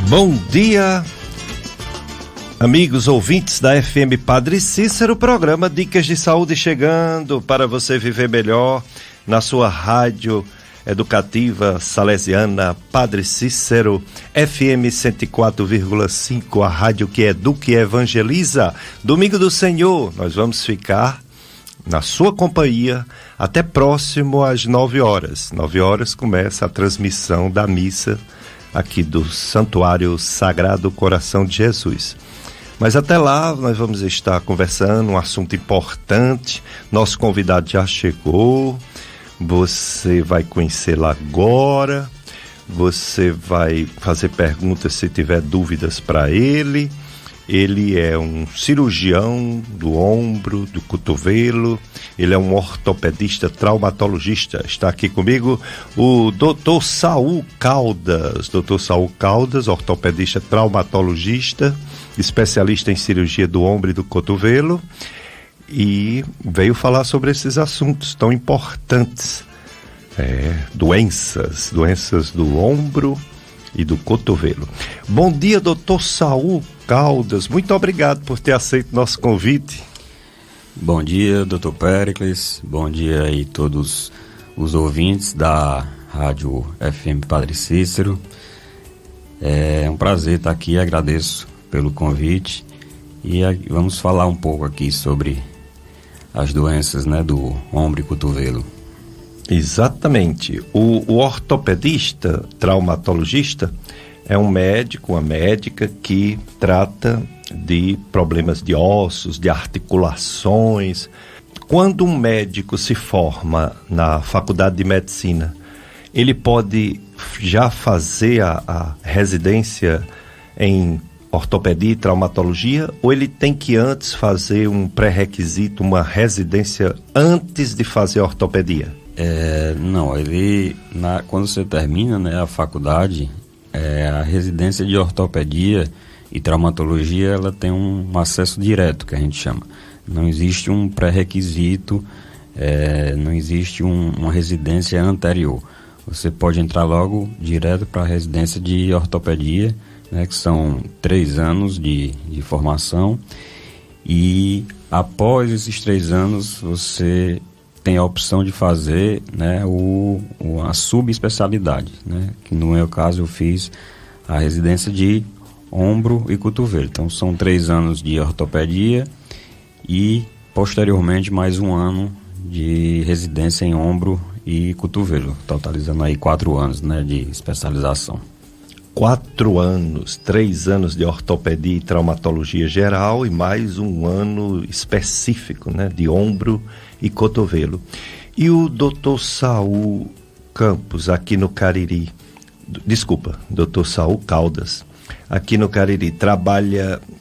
Bom dia, amigos ouvintes da FM Padre Cícero, programa Dicas de Saúde chegando para você viver melhor na sua rádio educativa salesiana Padre Cícero, FM 104,5, a rádio que educa e evangeliza. Domingo do Senhor, nós vamos ficar na sua companhia até próximo às 9 horas. 9 horas começa a transmissão da missa aqui do Santuário Sagrado Coração de Jesus. Mas até lá nós vamos estar conversando um assunto importante. Nosso convidado já chegou, você vai conhecê-lo agora, você vai fazer perguntas se tiver dúvidas para ele. Ele é um cirurgião do ombro, do cotovelo, ele é um ortopedista traumatologista. Está aqui comigo o Dr. Saul Caldas. Dr. Saul Caldas, ortopedista traumatologista, especialista em cirurgia do ombro e do cotovelo, e veio falar sobre esses assuntos tão importantes. Doenças do ombro e do cotovelo. Bom dia, Dr. Saul Caldas, muito obrigado por ter aceito nosso convite. Bom dia, Dr. Péricles, bom dia aí todos os ouvintes da Rádio FM Padre Cícero. É um prazer estar aqui, agradeço pelo convite e vamos falar um pouco aqui sobre as doenças, do ombro e cotovelo. Exatamente, o ortopedista traumatologista é um médico, uma médica que trata de problemas de ossos, de articulações. Quando um médico se forma na faculdade de medicina, ele pode já fazer a residência em ortopedia e traumatologia, ou ele tem que antes fazer um pré-requisito, uma residência antes de fazer a ortopedia? Não, quando você termina a faculdade, a residência de ortopedia e traumatologia, ela tem um acesso direto, que a gente chama. Não existe um pré-requisito, não existe uma residência anterior. Você pode entrar logo direto para a residência de ortopedia, que são 3 anos de formação, e após esses 3 anos você tem a opção de fazer a subespecialidade, que no meu caso eu fiz a residência de ombro e cotovelo. Então são 3 anos de ortopedia e posteriormente mais 1 ano de residência em ombro e cotovelo, totalizando aí 4 anos de especialização. 4 anos, 3 anos de ortopedia e traumatologia geral e mais 1 ano específico, de ombro e cotovelo. E o Dr. Saul Campos, aqui no Cariri, Dr. Saul Caldas, aqui no Cariri,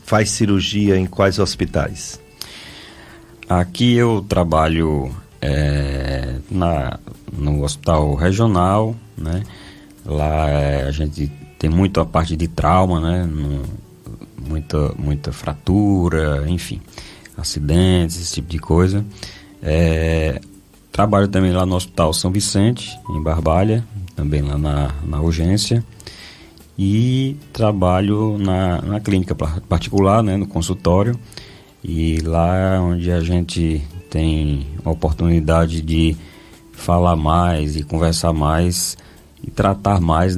faz cirurgia em quais hospitais? Aqui eu trabalho no hospital regional, Lá a gente tem muito a parte de trauma, muita fratura, enfim, acidentes, esse tipo de coisa. Trabalho também lá no Hospital São Vicente, em Barbalha, também lá na urgência. E trabalho na clínica particular, no consultório. E lá onde a gente tem a oportunidade de falar mais e conversar mais e tratar mais,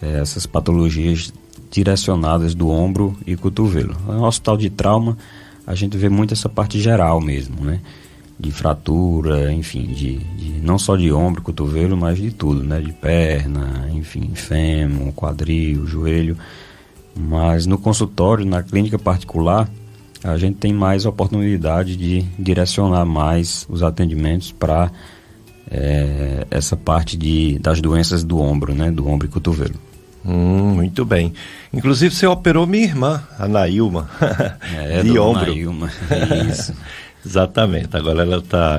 essas patologias direcionadas do ombro e cotovelo. No hospital de trauma, a gente vê muito essa parte geral mesmo, de fratura, enfim, não só de ombro, cotovelo, mas de tudo, de perna, enfim, fêmur, quadril, joelho. Mas no consultório, na clínica particular, a gente tem mais oportunidade de direcionar mais os atendimentos para essa parte das doenças do ombro, do ombro e cotovelo. Muito bem. Inclusive você operou minha irmã, a Nailma, de ombro. Nailma, isso. Exatamente. Agora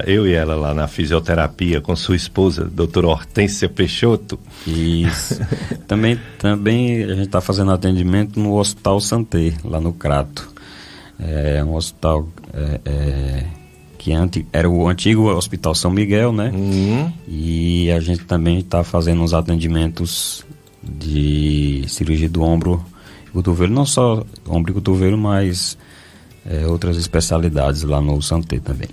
eu e ela lá na fisioterapia com sua esposa, doutora Hortência Peixoto. Isso. Também a gente está fazendo atendimento no Hospital Santé, lá no Crato. É um hospital que era o antigo Hospital São Miguel, E a gente também está fazendo uns atendimentos de cirurgia do ombro cotovelo, não só ombro e cotovelo, mas outras especialidades lá no Santé também.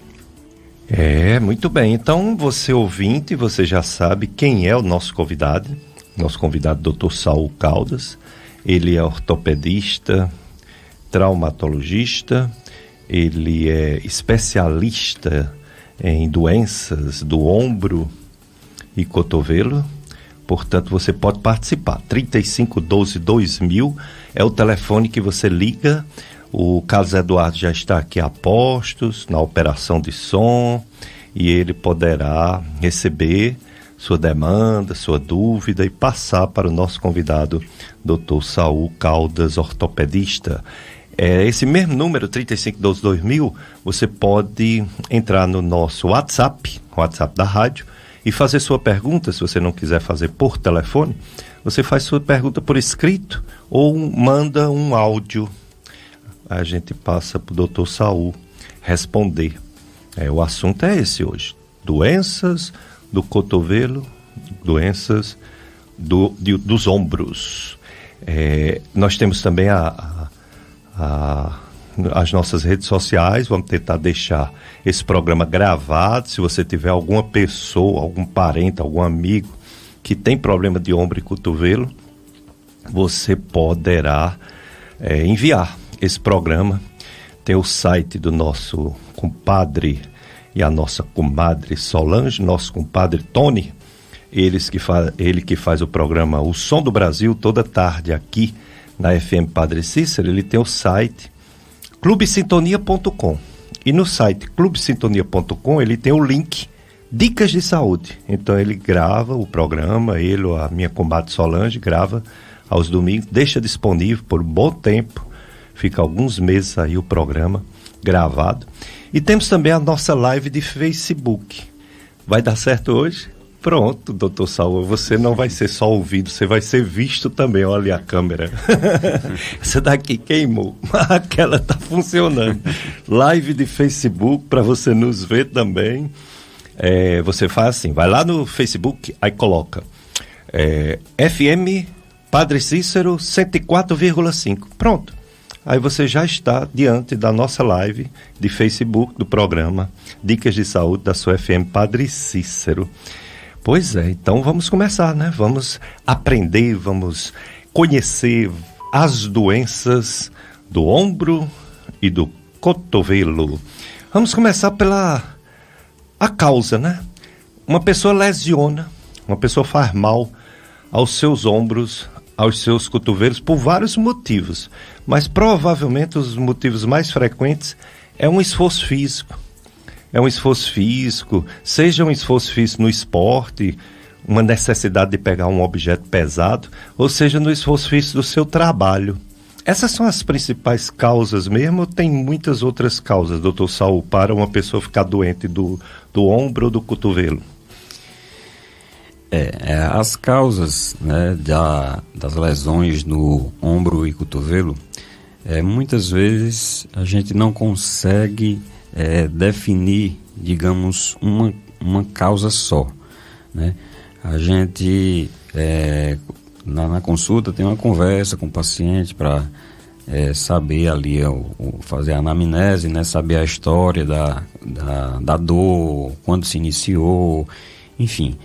Muito bem. Então, você ouvinte, você já sabe quem é o nosso convidado. Nosso convidado, Dr. Saul Caldas. Ele é ortopedista, traumatologista, ele é especialista em doenças do ombro e cotovelo. Portanto, você pode participar. 3512-2000 é o telefone que você liga. O Carlos Eduardo já está aqui a postos, na operação de som, e ele poderá receber sua demanda, sua dúvida e passar para o nosso convidado, Dr. Saul Caldas, ortopedista. Esse mesmo número, 3512-2000, você pode entrar no nosso WhatsApp da rádio, e fazer sua pergunta. Se você não quiser fazer por telefone, você faz sua pergunta por escrito ou manda um áudio. A gente passa para o Dr. Saul responder. O assunto é esse hoje: doenças do cotovelo, doenças dos ombros. Nós temos também as nossas redes sociais. Vamos tentar deixar esse programa gravado. Se você tiver alguma pessoa, algum parente, algum amigo que tem problema de ombro e cotovelo, você poderá enviar esse programa. Tem o site do nosso compadre e a nossa comadre Solange, nosso compadre Tony, ele que faz o programa O Som do Brasil toda tarde aqui na FM Padre Cícero. Ele tem o site clubesintonia.com, e no site clubesintonia.com ele tem o link Dicas de Saúde. Então ele grava o programa, ele ou a minha comadre Solange grava aos domingos, deixa disponível por um bom tempo, fica alguns meses aí o programa gravado. E temos também a nossa live de Facebook. Vai dar certo hoje? Pronto, doutor Saul, você não vai ser só ouvido, você vai ser visto também. Olha a câmera. Essa daqui queimou, mas aquela está funcionando. Live de Facebook para você nos ver também. Você faz assim, vai lá no Facebook, aí coloca FM Padre Cícero 104,5. Pronto. Aí você já está diante da nossa live de Facebook do programa Dicas de Saúde da sua FM Padre Cícero. Pois é, então vamos começar, né? Vamos aprender, vamos conhecer as doenças do ombro e do cotovelo. Vamos começar pela causa, né? Uma pessoa lesiona, uma pessoa faz mal aos seus ombros, aos seus cotovelos, por vários motivos, mas provavelmente os motivos mais frequentes é um esforço físico. Seja um esforço físico no esporte, uma necessidade de pegar um objeto pesado, ou seja, no esforço físico do seu trabalho. Essas são as principais causas mesmo, ou tem muitas outras causas, doutor Saul, para uma pessoa ficar doente do ombro ou do cotovelo? As causas, né, das lesões no ombro e cotovelo, muitas vezes a gente não consegue definir, digamos, uma causa só, né? A gente, na consulta, tem uma conversa com o paciente para saber ali, fazer a anamnese, né, saber a história da dor, quando se iniciou, enfim.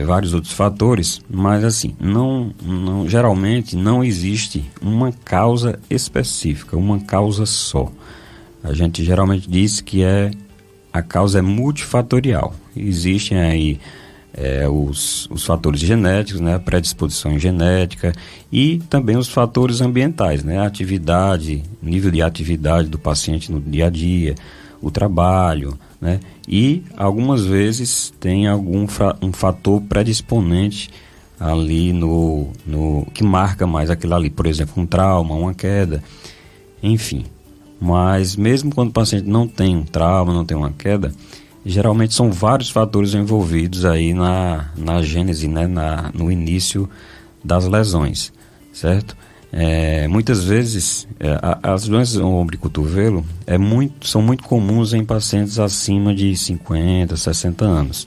Vários outros fatores, mas assim, geralmente não existe uma causa específica, uma causa só. A gente geralmente diz que a causa é multifatorial. Existem aí os fatores genéticos, né, a predisposição genética, e também os fatores ambientais, né, a atividade, nível de atividade do paciente no dia a dia, o trabalho, né? E algumas vezes tem um fator predisponente ali no que marca mais aquilo ali, por exemplo, um trauma, uma queda, enfim. Mas mesmo quando o paciente não tem um trauma, não tem uma queda, geralmente são vários fatores envolvidos aí na gênese, né, no início das lesões, certo? Muitas vezes as doenças do ombro e cotovelo são muito comuns em pacientes acima de 50, 60 anos.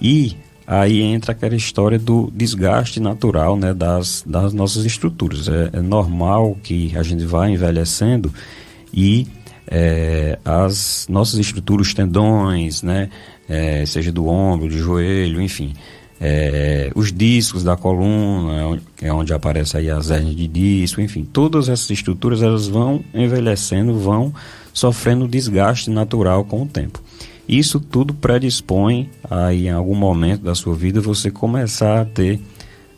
E aí entra aquela história do desgaste natural, né, das nossas estruturas. É normal que a gente vá envelhecendo e as nossas estruturas, os tendões, né, seja do ombro, do joelho, enfim, os discos da coluna, é onde aparece aí as hérnias de disco, enfim, todas essas estruturas elas vão envelhecendo, vão sofrendo desgaste natural com o tempo. Isso tudo predispõe a, em algum momento da sua vida, você começar a ter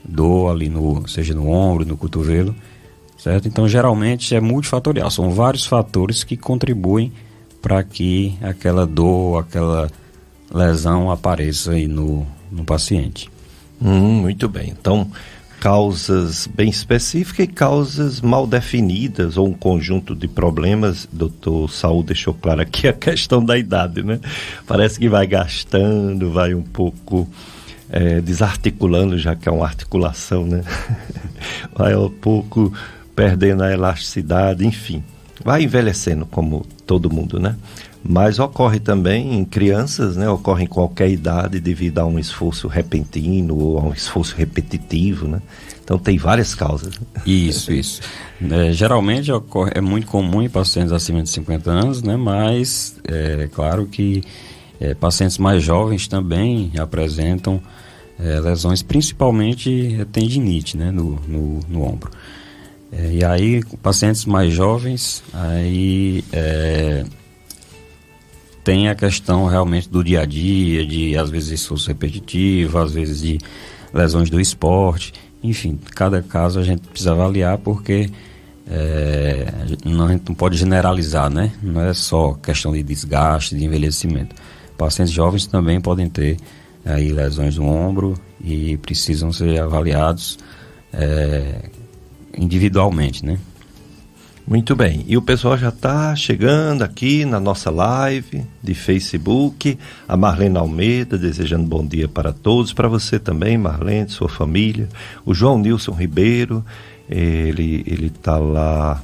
dor ali, seja no ombro, no cotovelo, certo? Então, geralmente é multifatorial, são vários fatores que contribuem para que aquela dor, aquela lesão apareça aí no paciente. Muito bem. Então, causas bem específicas e causas mal definidas, ou um conjunto de problemas. Doutor Saul deixou claro aqui a questão da idade, né? Parece que vai gastando, vai um pouco desarticulando, já que é uma articulação, né? Vai um pouco perdendo a elasticidade, enfim. Vai envelhecendo, como todo mundo, né? Mas ocorre também em crianças, né? Ocorre em qualquer idade devido a um esforço repentino ou a um esforço repetitivo, né? Então tem várias causas. Isso. Geralmente é muito comum em pacientes acima de 50 anos, né? Mas é claro que pacientes mais jovens também apresentam lesões, principalmente tendinite, né? No ombro. E aí, pacientes mais jovens, aí tem a questão realmente do dia a dia, de às vezes esforço repetitivo, às vezes de lesões do esporte, enfim, cada caso a gente precisa avaliar porque a gente não pode generalizar, né? Não é só questão de desgaste, de envelhecimento. Pacientes jovens também podem ter aí lesões no ombro e precisam ser avaliados individualmente, né? Muito bem, e o pessoal já está chegando aqui na nossa live de Facebook, a Marlene Almeida desejando bom dia para todos, para você também, Marlene, sua família, o João Nilson Ribeiro, ele está lá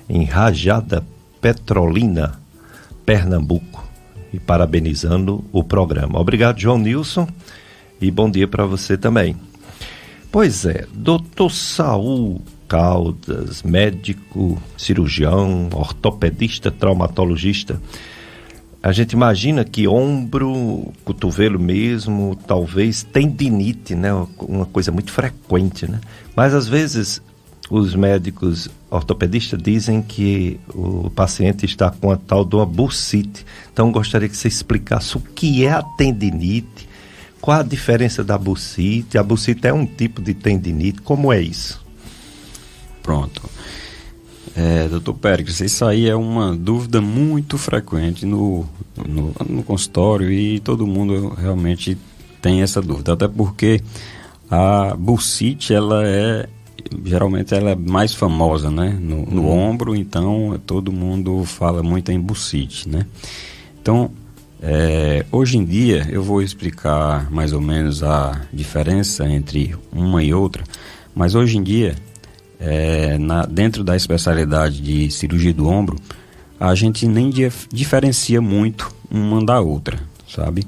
em Rajada Petrolina, Pernambuco, e parabenizando o programa. Obrigado, João Nilson, e bom dia para você também. Pois é, doutor Saul Caldas, médico, cirurgião, ortopedista, traumatologista. A gente imagina que ombro, cotovelo mesmo, talvez tendinite, né? Uma coisa muito frequente, né? Mas às vezes os médicos ortopedistas dizem que o paciente está com a tal de uma bursite. Então gostaria que você explicasse o que é a tendinite, qual a diferença da bursite. A bursite é um tipo de tendinite, como é isso? Pronto. Doutor Péricles, isso aí é uma dúvida muito frequente no consultório e todo mundo realmente tem essa dúvida, até porque a bursite, geralmente ela é mais famosa, né? No ombro, então todo mundo fala muito em bursite, né? Então, hoje em dia eu vou explicar mais ou menos a diferença entre uma e outra, mas hoje em dia dentro da especialidade de cirurgia do ombro, a gente nem diferencia muito uma da outra, sabe?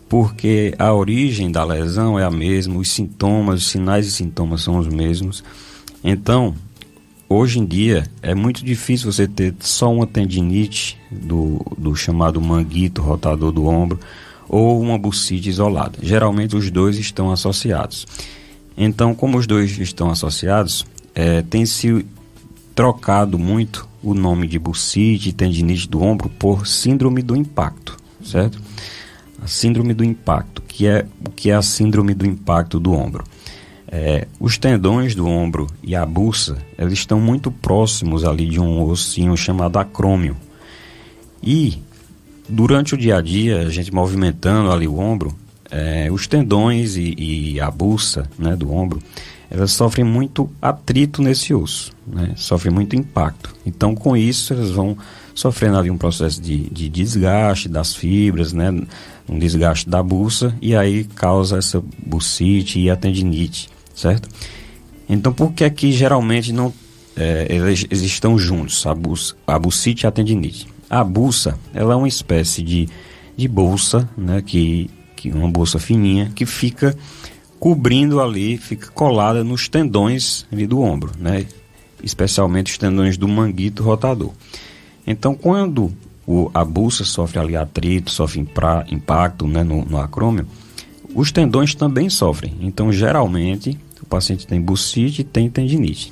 Porque a origem da lesão é a mesma, os sintomas, os sinais e sintomas são os mesmos. Então, hoje em dia, é muito difícil você ter só uma tendinite do chamado manguito rotador do ombro ou uma bursite isolada. Geralmente os dois estão associados. Então, como os dois estão associados, tem se trocado muito o nome de bursite e tendinite do ombro por síndrome do impacto, certo? A síndrome do impacto, o que é a síndrome do impacto do ombro? Os tendões do ombro e a bursa, eles estão muito próximos ali de um ossinho chamado acrômio. E durante o dia a dia, a gente movimentando ali o ombro, os tendões e a bursa, né, do ombro, elas sofrem muito atrito nesse osso, né? Sofrem muito impacto. Então, com isso, elas vão sofrendo ali um processo de desgaste das fibras, né? Um desgaste da bursa, e aí causa essa bursite e a tendinite, certo? Então, por que aqui geralmente não eles estão juntos, a bursite e a tendinite? A bursa, ela é uma espécie de bolsa, né? Que uma bolsa fininha que fica cobrindo ali, fica colada nos tendões ali do ombro, né? Especialmente os tendões do manguito rotador. Então, quando a bolsa sofre ali atrito, sofre impacto, né, no acrômio, os tendões também sofrem. Então, geralmente, o paciente tem bursite e tem tendinite.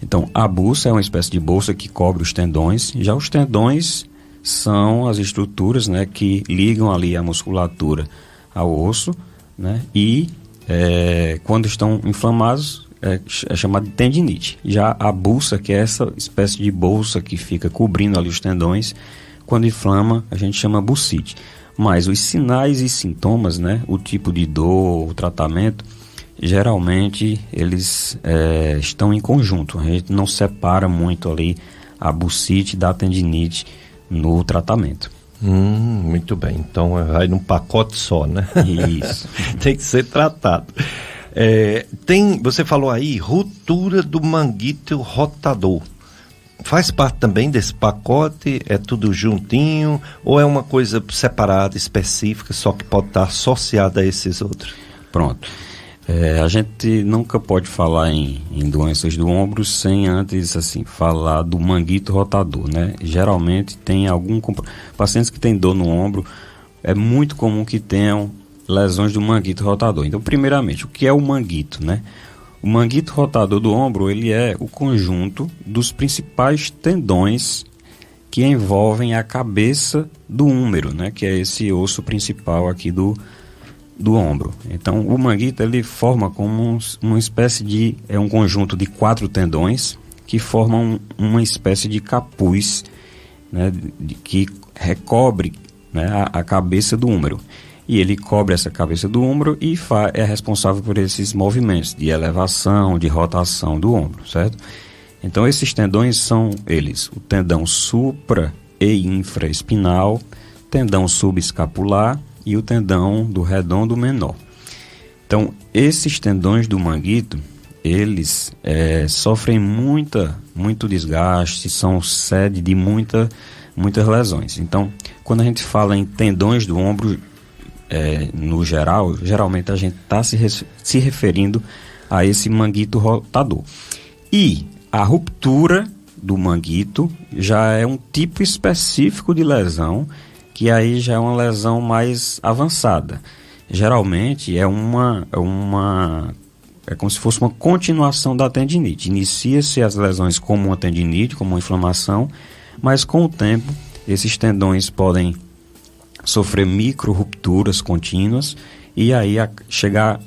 Então, a bolsa é uma espécie de bolsa que cobre os tendões. Já os tendões são as estruturas, né, que ligam ali a musculatura ao osso, né, e quando estão inflamados, é chamado de tendinite. Já a bolsa, que é essa espécie de bolsa que fica cobrindo ali os tendões, quando inflama, a gente chama bursite. Mas os sinais e sintomas, né, o tipo de dor, o tratamento, geralmente eles estão em conjunto. A gente não separa muito ali a bursite da tendinite no tratamento. Muito bem. Então vai num pacote só, né? Isso. Tem que ser tratado. Você falou aí, ruptura do manguito rotador. Faz parte também desse pacote? É tudo juntinho? Ou é uma coisa separada, específica, só que pode estar associada a esses outros? Pronto. A gente nunca pode falar em doenças do ombro sem antes, assim, falar do manguito rotador, né? Geralmente tem pacientes que têm dor no ombro, é muito comum que tenham lesões do manguito rotador. Então, primeiramente, o que é o manguito, né? O manguito rotador do ombro, ele é o conjunto dos principais tendões que envolvem a cabeça do húmero, né? Que é esse osso principal aqui do ombro. Então, o manguito, ele forma como uma espécie de... É um conjunto de 4 tendões que formam uma espécie de capuz, né? Que recobre, né, a cabeça do húmero. E ele cobre essa cabeça do ombro e é responsável por esses movimentos de elevação, de rotação do ombro, certo? Então, esses tendões são eles: o tendão supra e infraespinal, tendão subescapular e o tendão do redondo menor. Então, esses tendões do manguito, eles sofrem muito desgaste, são sede de muitas lesões. Então, quando a gente fala em tendões do ombro, no geral, geralmente a gente está se referindo a esse manguito rotador. E a ruptura do manguito já é um tipo específico de lesão, que aí já é uma lesão mais avançada. Geralmente é como se fosse uma continuação da tendinite. Inicia-se as lesões como uma tendinite, como uma inflamação, mas com o tempo esses tendões podem sofrer micro-rupturas contínuas e aí chegar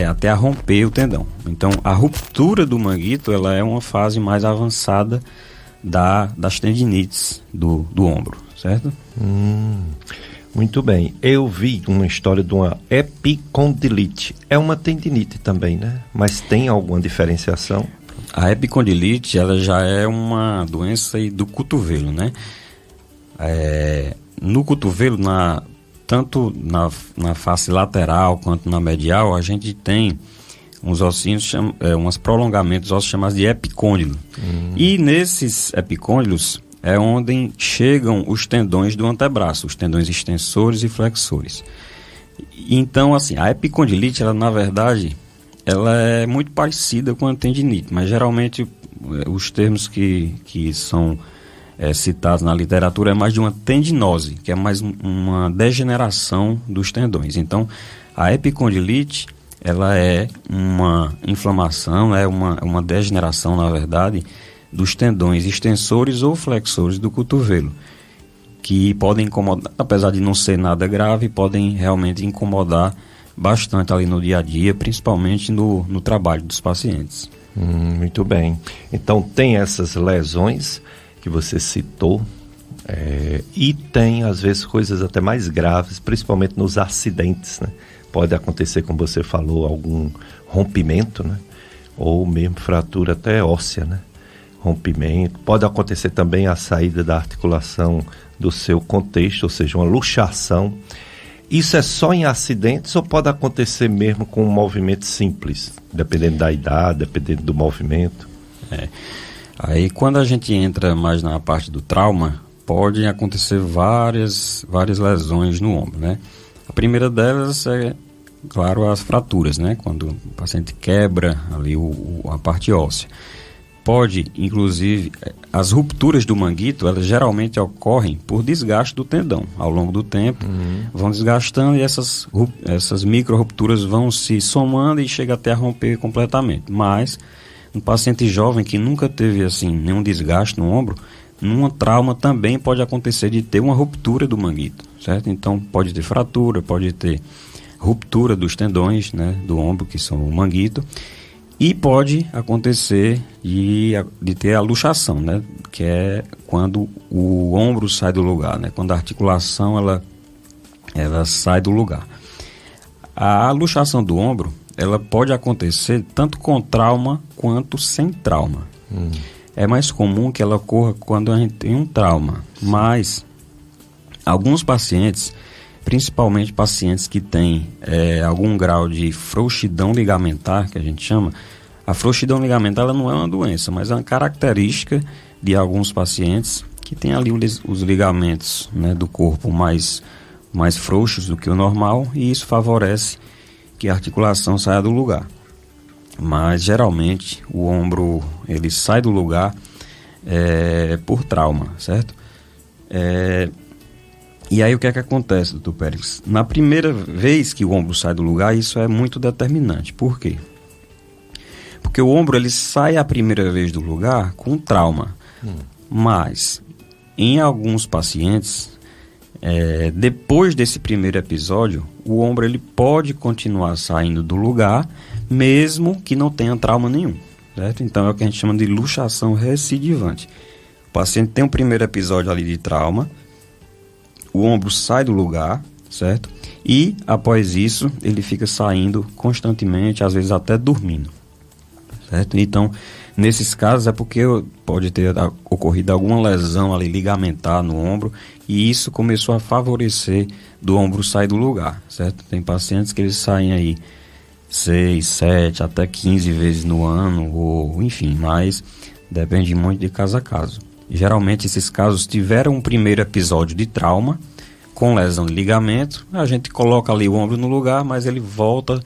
até a romper o tendão. Então, a ruptura do manguito, ela é uma fase mais avançada das tendinites do ombro, certo? Muito bem. Eu vi uma história de uma epicondilite. É uma tendinite também, né? Mas tem alguma diferenciação? A epicondilite, ela já é uma doença do cotovelo, né? No cotovelo, tanto na face lateral quanto na medial, a gente tem uns ossinhos, uns prolongamentos ósseos chamados de epicôndilo. E nesses epicôndilos é onde chegam os tendões do antebraço, os tendões extensores e flexores. Então, assim, a epicondilite, ela, na verdade, ela é muito parecida com a tendinite, mas geralmente os termos que são citados na literatura é mais de uma tendinose, que é mais uma degeneração dos tendões. Então, a epicondilite, ela é uma inflamação, é uma degeneração, na verdade, dos tendões extensores ou flexores do cotovelo, que podem incomodar, apesar de não ser nada grave, podem realmente incomodar bastante ali no dia a dia, principalmente no trabalho dos pacientes. Muito bem. Então, tem essas lesões que você citou, e tem, às vezes, coisas até mais graves, principalmente nos acidentes, né? Pode acontecer, como você falou, algum rompimento, né? Ou mesmo fratura até óssea, né? Rompimento. Pode acontecer também a saída da articulação do seu contexto, ou seja, uma luxação. Isso é só em acidentes ou pode acontecer mesmo com um movimento simples, dependendo da idade, dependendo do movimento? Aí, quando a gente entra mais na parte do trauma, podem acontecer várias lesões no ombro, né? A primeira delas é, claro, as fraturas, né? Quando o paciente quebra ali a parte óssea. Pode, inclusive, as rupturas do manguito, elas geralmente ocorrem por desgaste do tendão. Ao longo do tempo, vão desgastando e essas micro-rupturas vão se somando e chega até a romper completamente. Mas, um paciente jovem que nunca teve assim, nenhum desgaste no ombro, numa trauma também pode acontecer de ter uma ruptura do manguito, certo? Então, pode ter fratura, pode ter ruptura dos tendões, né, do ombro, que são o manguito. E pode acontecer de ter a luxação, né? Que é quando o ombro sai do lugar, né? Quando a articulação ela sai do lugar. A luxação do ombro, ela pode acontecer tanto com trauma quanto sem trauma. É mais comum que ela ocorra quando a gente tem um trauma, mas alguns pacientes, principalmente pacientes que têm algum grau de frouxidão ligamentar, que a gente chama. A frouxidão ligamentar ela não é uma doença, mas é uma característica de alguns pacientes que têm ali os ligamentos, né, do corpo mais frouxos do que o normal, e isso favorece que a articulação saia do lugar. Mas geralmente o ombro ele sai do lugar por trauma, certo? E aí o que é que acontece, doutor Pérez? Na primeira vez que o ombro sai do lugar, isso é muito determinante. Por quê? Porque o ombro ele sai a primeira vez do lugar com trauma. Mas, em alguns pacientes, depois desse primeiro episódio, o ombro ele pode continuar saindo do lugar, mesmo que não tenha trauma nenhum. Certo? Então é o que a gente chama de luxação recidivante. O paciente tem um primeiro episódio ali de trauma, o ombro sai do lugar, certo? E, após isso, ele fica saindo constantemente, às vezes até dormindo, certo? Então, nesses casos é porque pode ter ocorrido alguma lesão ali ligamentar no ombro e isso começou a favorecer do ombro sair do lugar, certo? Tem pacientes que eles saem aí 6, 7, até 15 vezes no ano, ou enfim, mas depende muito de caso a caso. Geralmente esses casos tiveram um primeiro episódio de trauma, com lesão de ligamento, a gente coloca ali o ombro no lugar, mas ele volta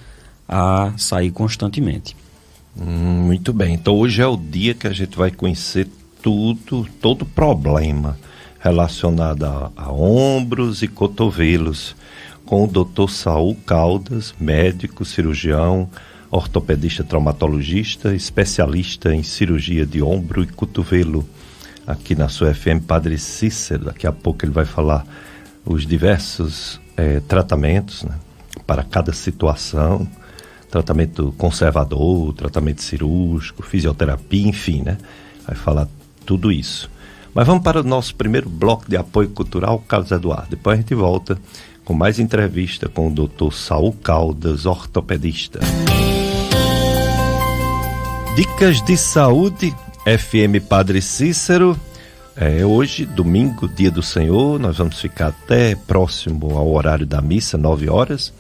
a sair constantemente. Muito bem, então hoje é o dia que a gente vai conhecer todo problema relacionado a ombros e cotovelos, com o Dr. Saul Caldas, médico, cirurgião, ortopedista traumatologista, especialista em cirurgia de ombro e cotovelo, aqui na sua FM Padre Cícero. Daqui a pouco ele vai falar os diversos tratamentos, né, para cada situação, tratamento conservador, tratamento cirúrgico, fisioterapia, enfim, né, vai falar tudo isso. Mas vamos para o nosso primeiro bloco de apoio cultural, Carlos Eduardo. Depois a gente volta com mais entrevista com o Dr. Saul Caldas, ortopedista. Dicas de saúde, FM Padre Cícero. Hoje, domingo, dia do Senhor, nós vamos ficar até próximo ao horário da missa, 9 horas,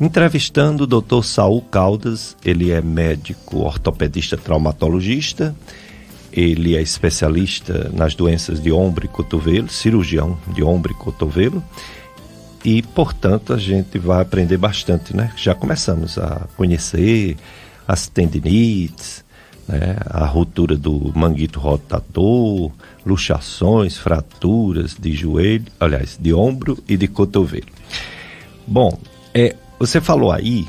entrevistando o Dr. Saul Caldas. Ele é médico ortopedista traumatologista, ele é especialista nas doenças de ombro e cotovelo, cirurgião de ombro e cotovelo, e, portanto, a gente vai aprender bastante, né? Já começamos a conhecer as tendinites, né? A ruptura do manguito rotador, luxações, fraturas de joelho, aliás, de ombro e de cotovelo. Bom, você falou aí,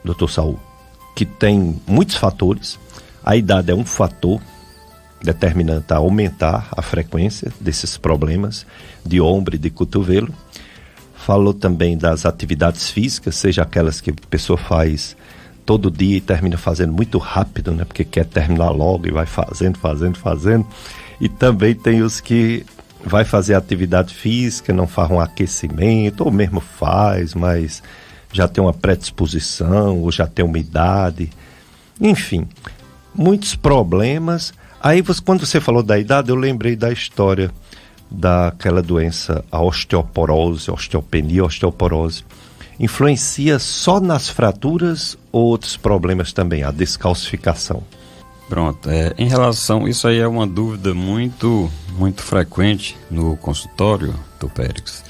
doutor Saul, que tem muitos fatores. A idade é um fator determinante a aumentar a frequência desses problemas de ombro e de cotovelo. Falou também das atividades físicas, seja aquelas que a pessoa faz todo dia e termina fazendo muito rápido, né? Porque quer terminar logo e vai fazendo. E também tem os que vai fazer atividade física, não faz um aquecimento, ou mesmo faz, mas já tem uma predisposição, ou já tem uma idade. Enfim, muitos problemas. Aí, quando você falou da idade, eu lembrei da história daquela doença, a osteoporose, osteopenia, osteoporose. Influencia só nas fraturas ou outros problemas também, a descalcificação? Pronto, em relação, isso aí é uma dúvida muito frequente no consultório, doutor Pérez.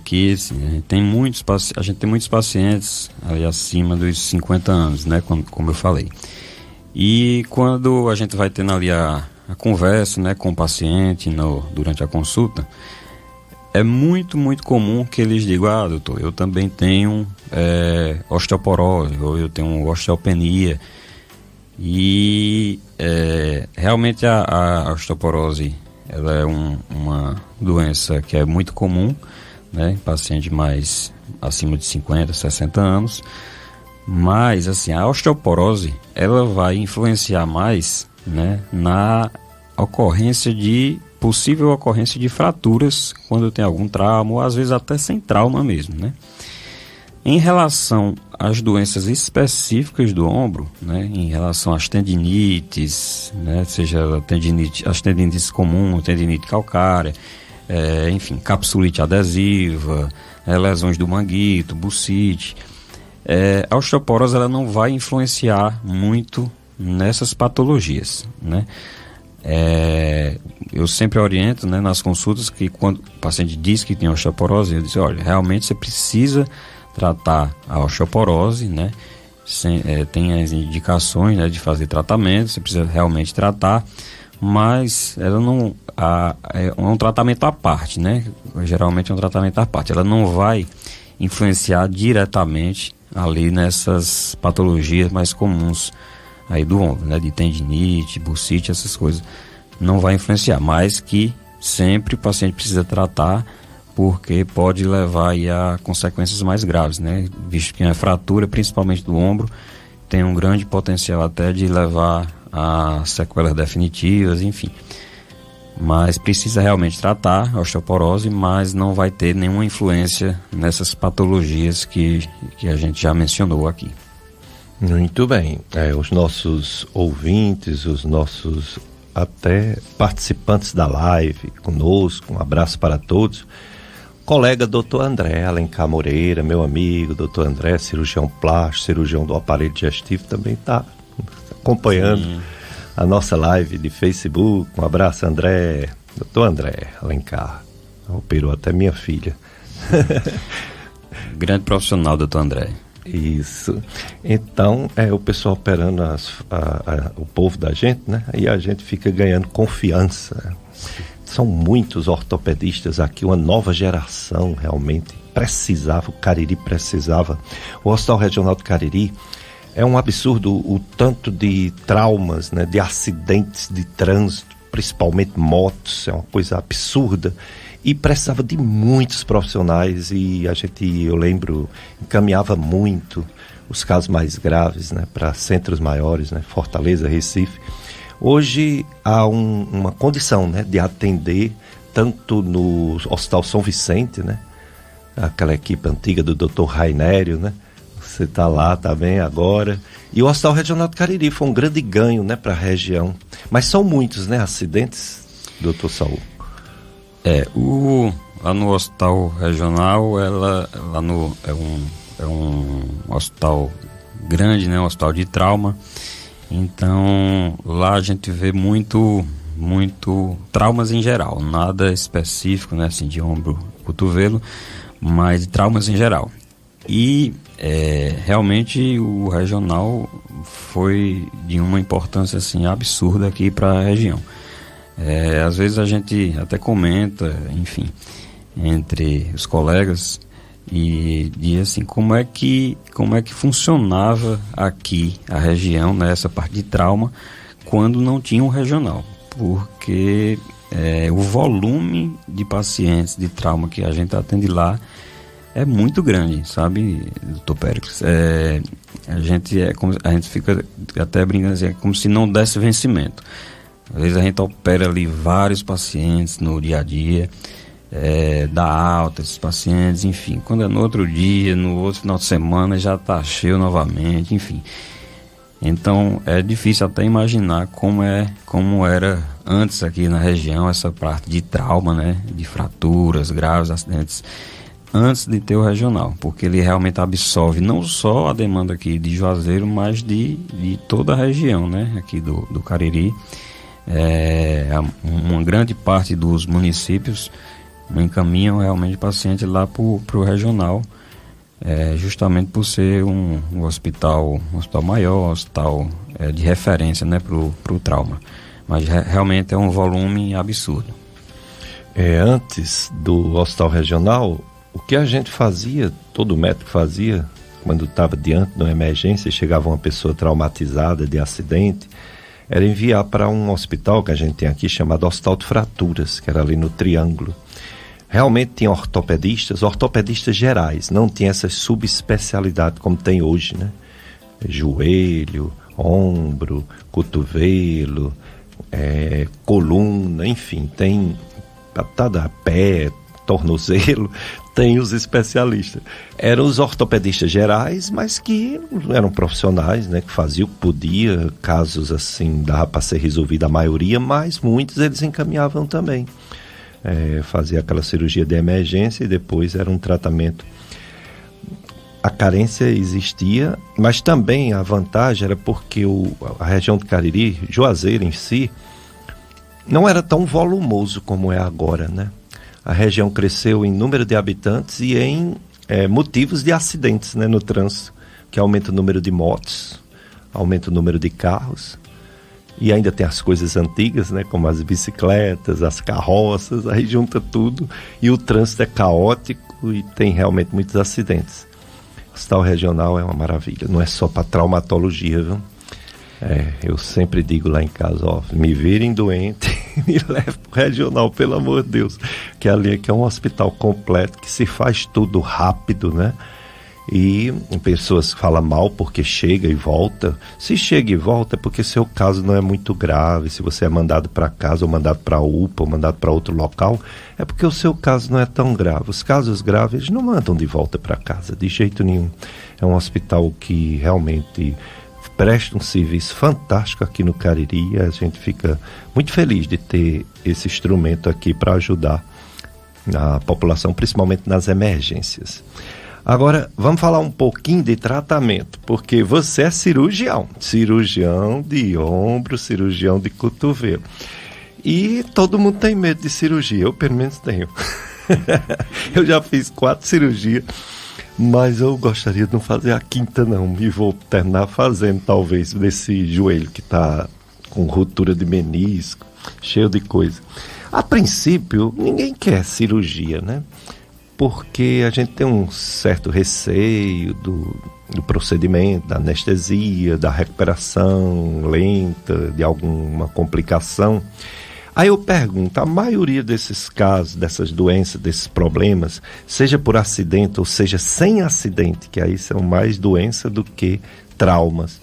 que assim, a gente tem muitos pacientes ali acima dos 50 anos, né, como eu falei. E quando a gente vai tendo ali a conversa, né, com o paciente durante a consulta, é muito, muito comum que eles digam: doutor, eu também tenho osteoporose, ou eu tenho osteopenia. E realmente a osteoporose, ela é uma doença que é muito comum, né, em paciente mais acima de 50, 60 anos. Mas assim, a osteoporose, ela vai influenciar mais, né, na possível ocorrência de fraturas quando tem algum trauma, ou às vezes até sem trauma mesmo, né? Em relação às doenças específicas do ombro, né, em relação às tendinites, né, seja as tendinites comuns, tendinite calcária, enfim, capsulite adesiva, lesões do manguito, bursite, a osteoporose, ela não vai influenciar muito nessas patologias, né? Eu sempre oriento, né, nas consultas, que quando o paciente diz que tem osteoporose, eu digo: olha, realmente você precisa tratar a osteoporose, né? Tem as indicações, né, de fazer tratamento, você precisa realmente tratar, mas ela não é um tratamento à parte, né? Geralmente é um tratamento à parte, ela não vai influenciar diretamente ali nessas patologias mais comuns aí do ombro, né? De tendinite, bursite, essas coisas, não vai influenciar, mas que sempre o paciente precisa tratar, porque pode levar aí a consequências mais graves, né? Visto que a fratura, principalmente do ombro, tem um grande potencial até de levar a sequelas definitivas, enfim. Mas precisa realmente tratar a osteoporose, mas não vai ter nenhuma influência nessas patologias que a gente já mencionou aqui. Muito bem. Os nossos ouvintes, os nossos até participantes da live conosco, um abraço para todos. Colega Dr. André Alencar Moreira, meu amigo, Dr. André, cirurgião plástico, cirurgião do aparelho digestivo, também está acompanhando a nossa live de Facebook. Um abraço, André. Dr. André Alencar, operou até minha filha. Grande profissional, Dr. André. Isso. Então, o pessoal operando o povo da gente, né? E a gente fica ganhando confiança. São muitos ortopedistas aqui, uma nova geração realmente precisava, o Cariri precisava. O Hospital Regional do Cariri é um absurdo o tanto de traumas, né, de acidentes de trânsito, principalmente motos, é uma coisa absurda. E precisava de muitos profissionais e eu lembro, encaminhava muito os casos mais graves, né, para centros maiores, né, Fortaleza, Recife. Hoje há uma condição, né, de atender tanto no Hospital São Vicente, né, aquela equipe antiga do Dr. Rainério, né, você está lá, está bem agora, e o Hospital Regional do Cariri foi um grande ganho, né, para a região. Mas são muitos, né, acidentes, Dr. Saul? Lá no Hospital Regional, é um hospital grande, né, um hospital de trauma. Então, lá a gente vê muito traumas em geral, nada específico, né, assim, de ombro, cotovelo, mas traumas em geral. E realmente o regional foi de uma importância assim absurda aqui para a região. Às vezes a gente até comenta, enfim, entre os colegas, e diz assim, como é que funcionava aqui a região, nessa parte de trauma, quando não tinha um regional, porque o volume de pacientes de trauma que a gente atende lá é muito grande, sabe, doutor Péricles? A gente fica até brincando assim, é como se não desse vencimento. Às vezes a gente opera ali vários pacientes no dia a dia, dá alta esses pacientes, enfim. Quando é no outro dia, no outro final de semana, já está cheio novamente, enfim. Então é difícil até imaginar como era antes aqui na região, essa parte de trauma, né, de fraturas graves, acidentes, antes de ter o regional, porque ele realmente absorve não só a demanda aqui de Juazeiro, mas de toda a região, né, aqui do Cariri. Uma grande parte dos municípios não encaminham realmente o paciente lá para o regional, justamente por ser um hospital maior, um hospital de referência, né, para o trauma. Mas realmente é um volume absurdo. Antes do hospital regional, o que a gente fazia, todo médico fazia, quando estava diante de uma emergência e chegava uma pessoa traumatizada de acidente, era enviar para um hospital que a gente tem aqui chamado Hospital de Fraturas, que era ali no Triângulo. Realmente tinha ortopedistas gerais, não tinha essa subespecialidade como tem hoje, né? Joelho, ombro, cotovelo, coluna, enfim, tem pé, tornozelo, tem os especialistas. Eram os ortopedistas gerais, mas que eram profissionais, né, que faziam o que podia, casos assim, dava para ser resolvido a maioria, mas muitos eles encaminhavam também. Fazia aquela cirurgia de emergência e depois era um tratamento. A carência existia, mas também a vantagem era porque a região do Cariri, Juazeiro em si, não era tão volumoso como é agora, né? A região cresceu em número de habitantes e em motivos de acidentes, né, no trânsito, que aumenta o número de motos, aumenta o número de carros. E ainda tem as coisas antigas, né, como as bicicletas, as carroças, aí junta tudo e o trânsito é caótico e tem realmente muitos acidentes. O hospital regional é uma maravilha, não é só para traumatologia, viu? Eu sempre digo lá em casa, me virem doente, me leve para o regional, pelo amor de Deus, que ali é um hospital completo, que se faz tudo rápido, né? E pessoas falam mal porque chega e volta. Se chega e volta é porque seu caso não é muito grave. Se você é mandado para casa, ou mandado para a UPA, ou mandado para outro local, é porque o seu caso não é tão grave. Os casos graves não mandam de volta para casa, de jeito nenhum. É um hospital que realmente presta um serviço fantástico aqui no Cariri. A gente fica muito feliz de ter esse instrumento aqui para ajudar a população, principalmente nas emergências. Agora, vamos falar um pouquinho de tratamento, porque você é cirurgião de ombro, cirurgião de cotovelo. E todo mundo tem medo de cirurgia, eu pelo menos tenho. Eu já fiz 4 cirurgias, mas eu gostaria de não fazer a 5ª não, e vou terminar fazendo talvez desse joelho que está com ruptura de menisco, cheio de coisa. A princípio, ninguém quer cirurgia, né? Porque a gente tem um certo receio do procedimento, da anestesia, da recuperação lenta, de alguma complicação. Aí eu pergunto, a maioria desses casos, dessas doenças, desses problemas, seja por acidente ou seja sem acidente, que aí são mais doenças do que traumas,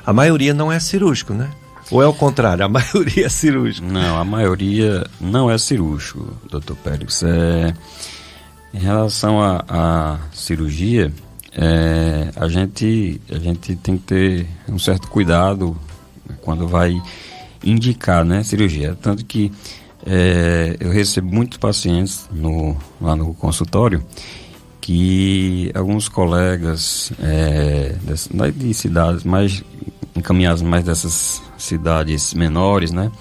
a maioria não é cirúrgico, né? Ou é o contrário, a maioria é cirúrgico? Não, a maioria não é cirúrgico, Dr. Pérez. Em relação à cirurgia, a gente tem que ter um certo cuidado quando vai indicar, né, cirurgia. Tanto que eu recebo muitos pacientes lá no consultório que alguns colegas de cidades mais encaminhados, mais dessas cidades menores, né,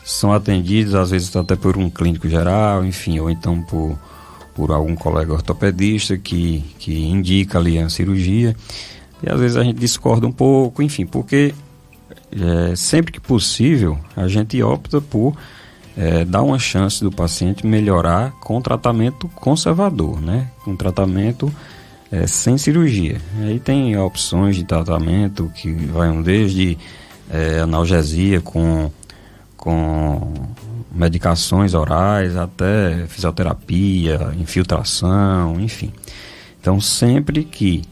são atendidos às vezes até por um clínico geral, enfim, ou então por algum colega ortopedista que indica ali a cirurgia, e às vezes a gente discorda um pouco, enfim, porque sempre que possível a gente opta por dar uma chance do paciente melhorar com tratamento conservador, né? Com tratamento sem cirurgia. Aí tem opções de tratamento que vão desde analgesia com medicações orais até fisioterapia, infiltração, enfim. Então sempre que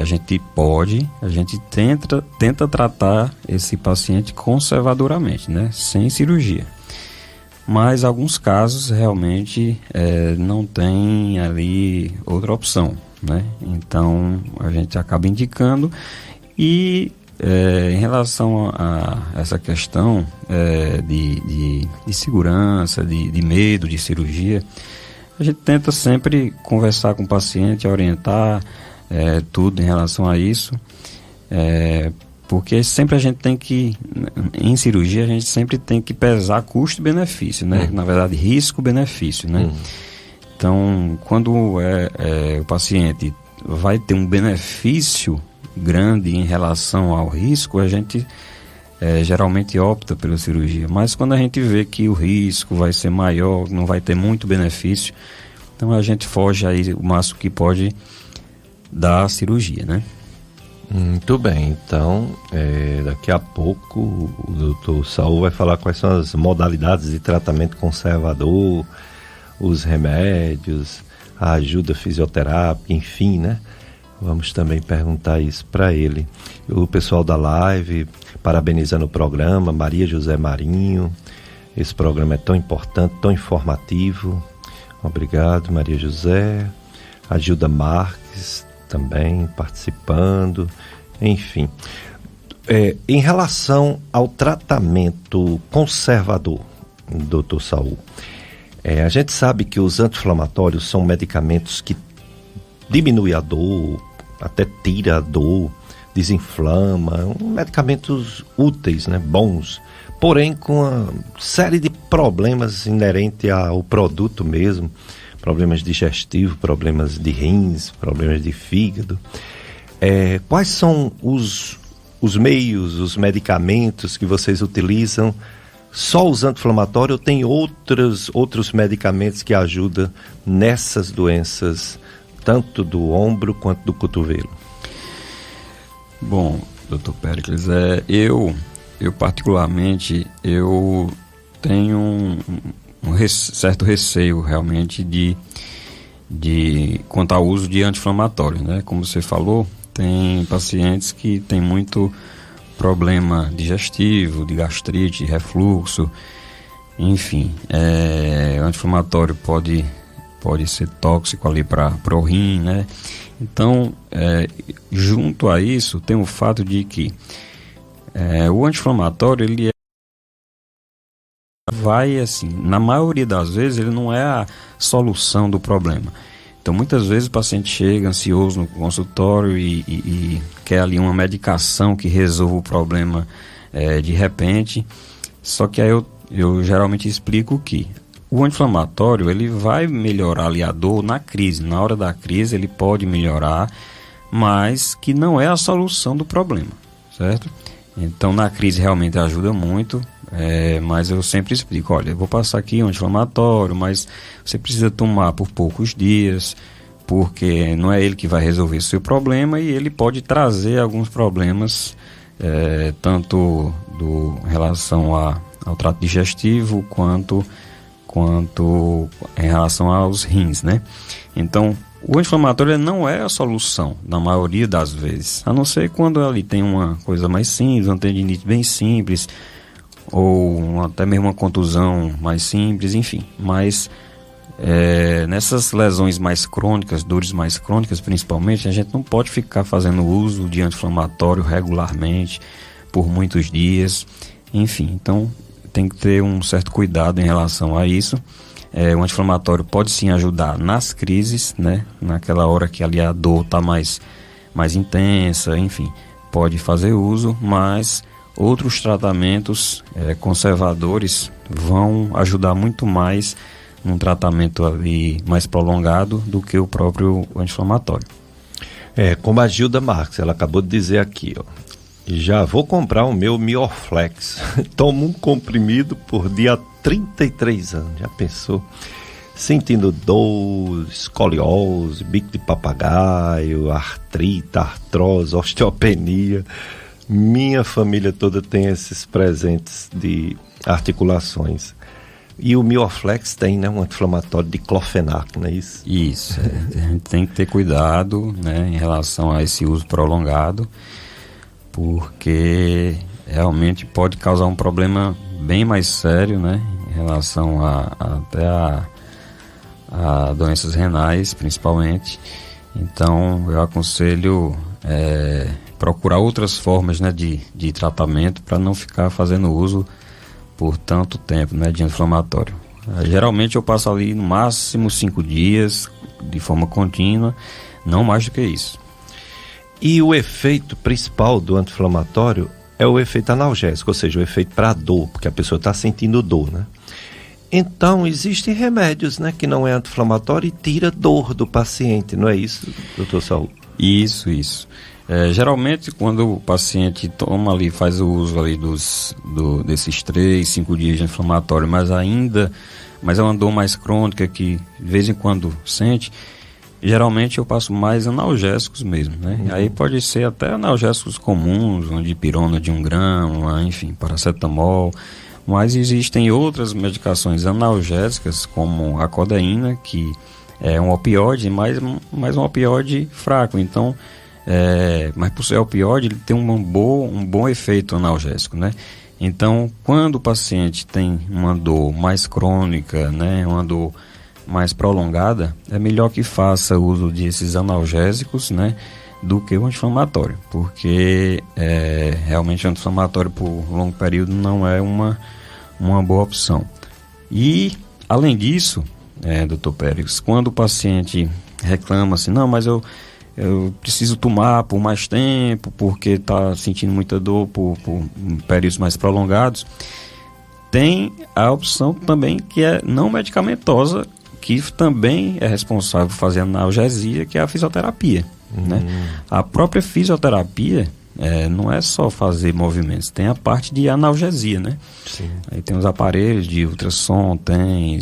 a gente pode, a gente tenta tratar esse paciente conservadoramente, né? Sem cirurgia. Mas alguns casos realmente não tem ali outra opção, né? Então a gente acaba indicando. E em relação a essa questão de segurança, de medo de cirurgia, a gente tenta sempre conversar com o paciente, orientar tudo em relação a isso, Porque sempre a gente tem que, em cirurgia, a gente sempre tem que pesar custo e benefício, né? Na verdade, risco-benefício, né? Então, quando o paciente vai ter um benefício grande em relação ao risco, a gente geralmente opta pela cirurgia. Mas quando a gente vê que o risco vai ser maior, não vai ter muito benefício, então a gente foge aí o máximo que pode da cirurgia, né? Muito bem, então daqui a pouco o doutor Saul vai falar quais são as modalidades de tratamento conservador, os remédios, a ajuda fisioterápica, enfim, né? Vamos também perguntar isso para ele. O pessoal da live parabenizando o programa, Maria José Marinho, esse programa é tão importante, tão informativo. Obrigado, Maria José. A Gilda Marques também participando, enfim. Em relação ao tratamento conservador, doutor Saul, a gente sabe que os anti-inflamatórios são medicamentos que diminuem a dor, até tira a dor, desinflama, medicamentos úteis, né, bons, porém com uma série de problemas inerentes ao produto mesmo, problemas digestivos, problemas de rins, problemas de fígado. Quais são os meios, os medicamentos que vocês utilizam? Só os anti-inflamatórios ou tem outros medicamentos que ajudam nessas doenças, tanto do ombro quanto do cotovelo? Bom, doutor Péricles, eu particularmente, eu tenho um certo receio realmente quanto ao uso de anti-inflamatório, né? Como você falou, tem pacientes que têm muito problema digestivo, de gastrite, refluxo, enfim, o anti-inflamatório pode ser tóxico ali para o rim, né? Então, junto a isso, tem o fato de que o anti-inflamatório, ele vai assim, na maioria das vezes, ele não é a solução do problema. Então, muitas vezes o paciente chega ansioso no consultório e quer ali uma medicação que resolva o problema de repente. Só que aí eu geralmente explico que o anti-inflamatório, ele vai melhorar ali a dor na crise. Na hora da crise ele pode melhorar, mas que não é a solução do problema, certo? Então, na crise realmente ajuda muito. Mas eu sempre explico, olha, eu vou passar aqui um anti-inflamatório, mas você precisa tomar por poucos dias, porque não é ele que vai resolver o seu problema e ele pode trazer alguns problemas, tanto em relação ao trato digestivo, quanto em relação aos rins, né? Então, o anti-inflamatório não é a solução, na maioria das vezes, a não ser quando ele tem uma coisa mais simples, uma tendinite bem simples, ou até mesmo uma contusão mais simples, enfim. Mas nessas lesões mais crônicas, dores mais crônicas principalmente, a gente não pode ficar fazendo uso de anti-inflamatório regularmente por muitos dias, enfim. Então tem que ter um certo cuidado em relação a isso. O anti-inflamatório pode sim ajudar nas crises, né? Naquela hora que ali a dor está mais intensa, enfim, pode fazer uso, mas outros tratamentos conservadores vão ajudar muito mais num tratamento ali mais prolongado do que o próprio anti-inflamatório. Como a Gilda Marques, ela acabou de dizer aqui, ó, já vou comprar o meu Miorflex. Tomo um comprimido por dia há 33 anos, já pensou? Sentindo dor, escoliose, bico de papagaio, artrite, artrose, osteopenia. Minha família toda tem esses presentes de articulações. E o Miorflex tem, né, um anti-inflamatório de clofenaco, não é isso? Isso, a gente tem que ter cuidado, né, em relação a esse uso prolongado, porque realmente pode causar um problema bem mais sério, né, em relação até a doenças renais, principalmente. Então, eu aconselho procurar outras formas, né, de tratamento para não ficar fazendo uso por tanto tempo, né, de anti-inflamatório. Geralmente eu passo ali no máximo 5 dias de forma contínua, não mais do que isso. E o efeito principal do anti-inflamatório é o efeito analgésico, ou seja, o efeito para dor, porque a pessoa está sentindo dor, né? Então, existem remédios, né, que não é anti-inflamatório e tira dor do paciente, não é isso, doutor Saul? Isso. Geralmente, quando o paciente toma ali, faz o uso ali desses 3, 5 dias de inflamatório, mas é uma dor mais crônica que de vez em quando sente, geralmente eu passo mais analgésicos mesmo, né? Aí pode ser até analgésicos comuns, uma dipirona de 1 grama, enfim, paracetamol, mas existem outras medicações analgésicas, como a codeína, que é um opioide, mas um opioide fraco, então, mas por ser opioide, ele tem um bom efeito analgésico, né? Então, quando o paciente tem uma dor mais crônica, né, uma dor mais prolongada, é melhor que faça uso desses analgésicos, né, do que o anti-inflamatório, porque realmente o anti-inflamatório por longo período não é uma boa opção. E, além disso, doutor Pérez, quando o paciente reclama assim, não, mas eu preciso tomar por mais tempo, porque está sentindo muita dor por períodos mais prolongados, tem a opção também que é não medicamentosa, que também é responsável por fazer analgesia, que é a fisioterapia, né? A própria fisioterapia não é só fazer movimentos, tem a parte de analgesia, né? Sim. Aí tem os aparelhos de ultrassom,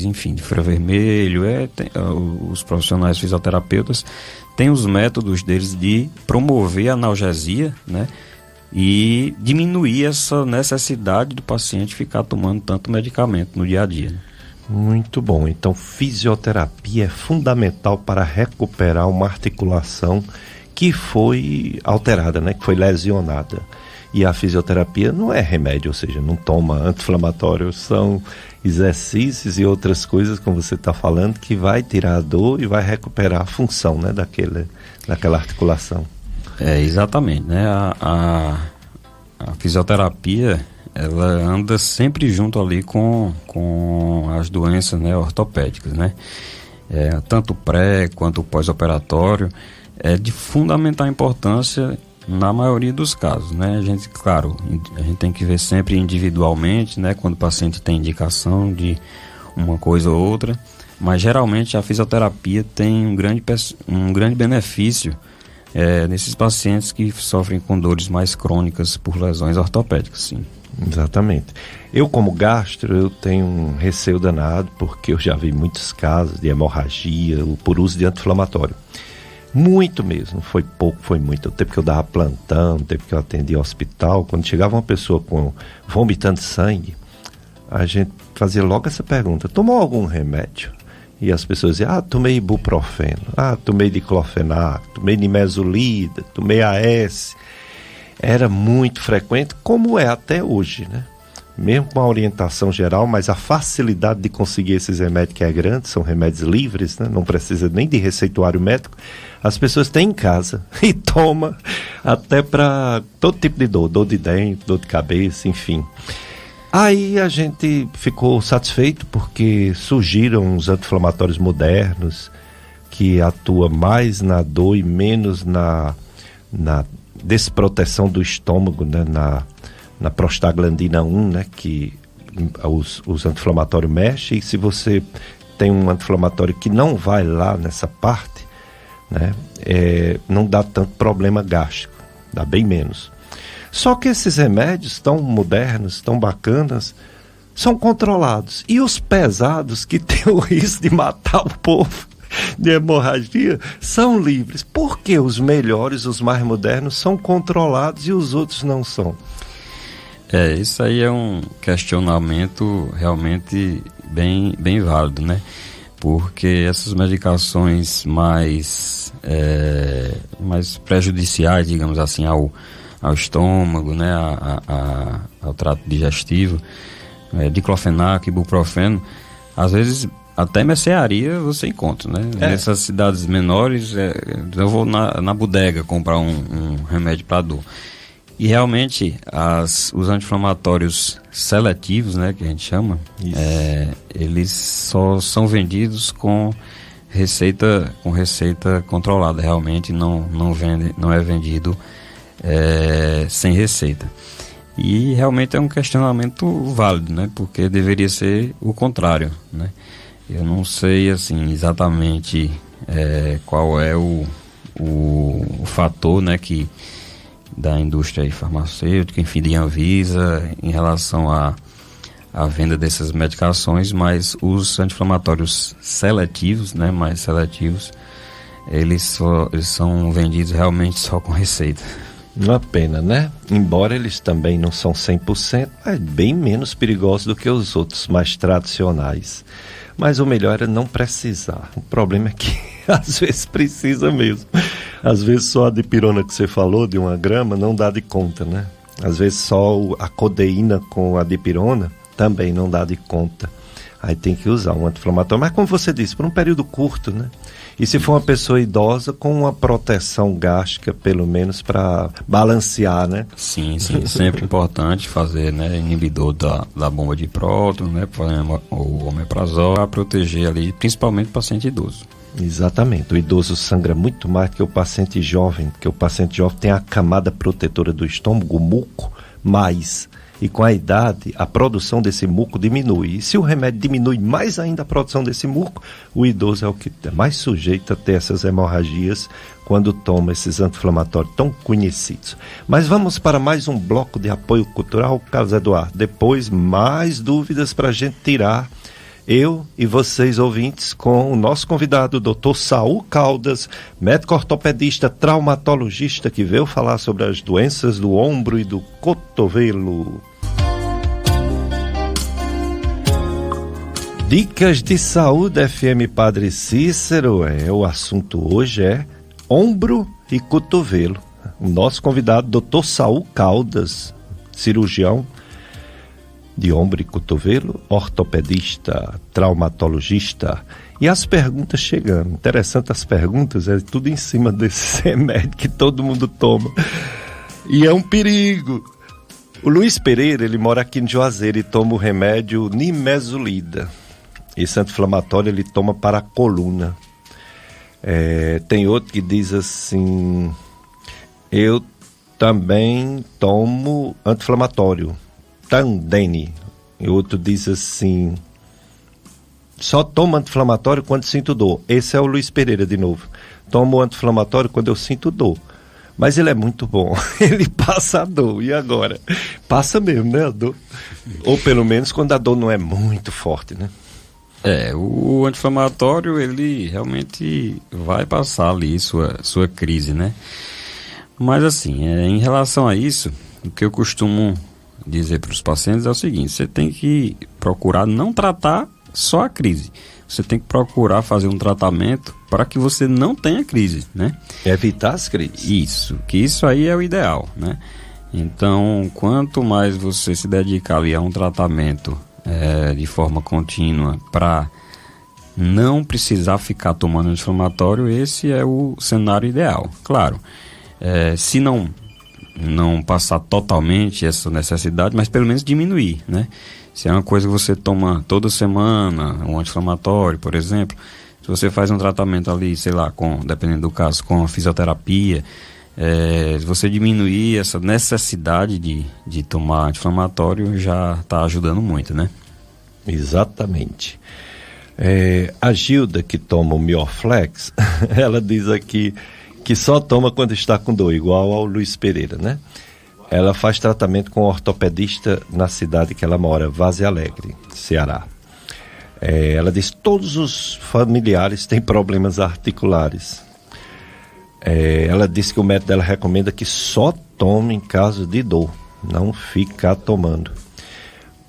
enfim, de infravermelho, os profissionais fisioterapeutas têm os métodos deles de promover a analgesia, né? E diminuir essa necessidade do paciente ficar tomando tanto medicamento no dia a dia, né? Muito bom. Então, fisioterapia é fundamental para recuperar uma articulação que foi alterada, né? Que foi lesionada. E a fisioterapia não é remédio, ou seja, não toma anti-inflamatório, são exercícios e outras coisas, como você está falando, que vai tirar a dor e vai recuperar a função, né, daquela articulação. Exatamente, né? A fisioterapia, ela anda sempre junto ali com as doenças, né, ortopédicas, né? Tanto pré quanto pós-operatório, é de fundamental importância na maioria dos casos, né? A gente tem que ver sempre individualmente, né? Quando o paciente tem indicação de uma coisa ou outra, mas geralmente a fisioterapia tem um grande benefício nesses pacientes que sofrem com dores mais crônicas por lesões ortopédicas, sim. Exatamente. Eu, como gastro, eu tenho um receio danado, porque eu já vi muitos casos de hemorragia por uso de anti-inflamatório. Muito mesmo, foi pouco, foi muito. O tempo que eu dava plantão, o tempo que eu atendia hospital, quando chegava uma pessoa vomitando sangue, a gente fazia logo essa pergunta: tomou algum remédio? E as pessoas diziam: tomei ibuprofeno, tomei diclofenac, tomei nimesulida, tomei AS. Era muito frequente, como é até hoje, né? Mesmo com a orientação geral, mas a facilidade de conseguir esses remédios que é grande, são remédios livres, né? Não precisa nem de receituário médico. As pessoas têm em casa e tomam até para todo tipo de dor de dente, dor de cabeça, enfim. Aí a gente ficou satisfeito porque surgiram os anti-inflamatórios modernos que atuam mais na dor e menos na desproteção do estômago, né? Na prostaglandina 1, né? Que os anti-inflamatórios mexem, e se você tem um anti-inflamatório que não vai lá nessa parte, né? Não dá tanto problema gástrico, dá bem menos. Só que esses remédios tão modernos, tão bacanas, são controlados. E os pesados, que têm o risco de matar o povo de hemorragia, são livres. Por que os melhores, os mais modernos, são controlados e os outros não são? Isso aí é um questionamento realmente bem válido, né? Porque essas medicações mais prejudiciais, digamos assim, ao estômago, né, ao trato digestivo, diclofenac, ibuprofeno, às vezes até mercearia você encontra, né? Nessas cidades menores, eu vou na bodega comprar um remédio para dor. E realmente os anti-inflamatórios seletivos, né, que a gente chama, eles só são vendidos com com receita controlada, realmente não é vendido sem receita. E realmente é um questionamento válido, né? Porque deveria ser o contrário, né? Eu não sei assim exatamente qual é o fator, né, que da indústria farmacêutica, enfim, de Anvisa, em relação à venda dessas medicações, mas os anti-inflamatórios seletivos, né, mais seletivos, eles são vendidos realmente só com receita. Uma pena, né? Embora eles também não são 100%, mas bem menos perigosos do que os outros mais tradicionais. Mas o melhor é não precisar. O problema é que às vezes precisa mesmo. Às vezes só a dipirona que você falou, de 1 grama, não dá de conta, né? Às vezes só a codeína com a dipirona também não dá de conta. Aí tem que usar um anti-inflamatório. Mas como você disse, por um período curto, né? E se for uma pessoa idosa, com uma proteção gástrica, pelo menos, para balancear, né? Sim, sempre importante fazer, né, inibidor da bomba de próton, né, o omeprazol, para proteger ali, principalmente o paciente idoso. Exatamente, o idoso sangra muito mais do que o paciente jovem, porque o paciente jovem tem a camada protetora do estômago, o muco, mais. E com a idade, a produção desse muco diminui. E se o remédio diminui mais ainda a produção desse muco, o idoso é o que é mais sujeito a ter essas hemorragias quando toma esses anti-inflamatórios tão conhecidos. Mas vamos para mais um bloco de apoio cultural, Carlos Eduardo. Depois, mais dúvidas para a gente tirar, eu e vocês ouvintes, com o nosso convidado, Dr. Saul Caldas, médico ortopedista, traumatologista, que veio falar sobre as doenças do ombro e do cotovelo. Dicas de Saúde FM Padre Cícero, o assunto hoje é ombro e cotovelo. O nosso convidado, Dr. Saul Caldas, cirurgião de ombro e cotovelo, ortopedista, traumatologista. E as perguntas chegando. Interessante as perguntas, é tudo em cima desse remédio que todo mundo toma. E é um perigo. O Luiz Pereira, ele mora aqui em Juazeiro e toma o remédio nimesulida. Esse anti-inflamatório ele toma para a coluna. Tem outro que diz assim, eu também tomo anti-inflamatório, Tandene. E outro diz assim, só tomo anti-inflamatório quando sinto dor. Esse é o Luiz Pereira de novo. Tomo anti-inflamatório quando eu sinto dor. Mas ele é muito bom, ele passa a dor. E agora? Passa mesmo, né, a dor? Ou pelo menos quando a dor não é muito forte, né? O anti-inflamatório, ele realmente vai passar ali sua crise, né? Mas assim, em relação a isso, o que eu costumo dizer para os pacientes é o seguinte, você tem que procurar não tratar só a crise. Você tem que procurar fazer um tratamento para que você não tenha crise, né? Evitar as crises. Isso aí é o ideal, né? Então, quanto mais você se dedicar ali a um tratamento de forma contínua para não precisar ficar tomando anti-inflamatório, esse é o cenário ideal. Claro, se não passar totalmente essa necessidade, mas pelo menos diminuir, né? Se é uma coisa que você toma toda semana, um anti-inflamatório, por exemplo, se você faz um tratamento ali, sei lá, dependendo do caso, com a fisioterapia, se você diminuir essa necessidade de tomar anti-inflamatório, já está ajudando muito, né? Exatamente. A Gilda, que toma o Mioflex, ela diz aqui que só toma quando está com dor, igual ao Luiz Pereira, né? Ela faz tratamento com um ortopedista na cidade que ela mora, Vaze Alegre, Ceará. Ela diz que todos os familiares têm problemas articulares. Ela disse que o médico dela recomenda que só tome em caso de dor, não ficar tomando.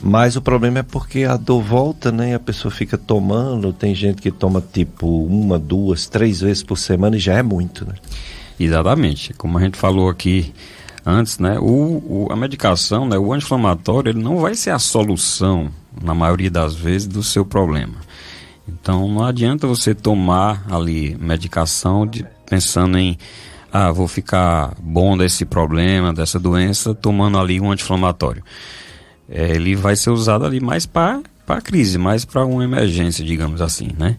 Mas o problema é porque a dor volta, né? E a pessoa fica tomando. Tem gente que toma tipo 1, 2, 3 vezes por semana e já é muito, né? Exatamente. Como a gente falou aqui antes, né? A medicação, né? O anti-inflamatório, ele não vai ser a solução, na maioria das vezes, do seu problema. Então, não adianta você tomar ali medicação pensando em vou ficar bom desse problema, dessa doença, tomando ali um anti-inflamatório. Ele vai ser usado ali mais para a crise, mais para uma emergência, digamos assim, né?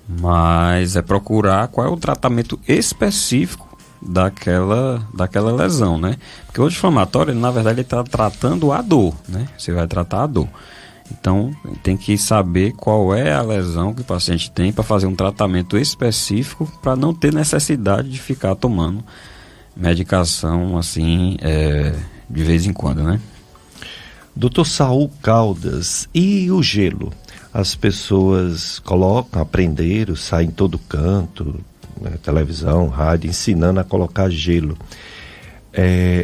Mas é procurar qual é o tratamento específico daquela lesão, né? Porque o anti-inflamatório, na verdade, ele está tratando a dor, né? Você vai tratar a dor. Então, tem que saber qual é a lesão que o paciente tem para fazer um tratamento específico para não ter necessidade de ficar tomando medicação assim, de vez em quando, né? Dr. Saul Caldas, e o gelo? As pessoas colocam, aprenderam, saem em todo canto, né, televisão, rádio, ensinando a colocar gelo.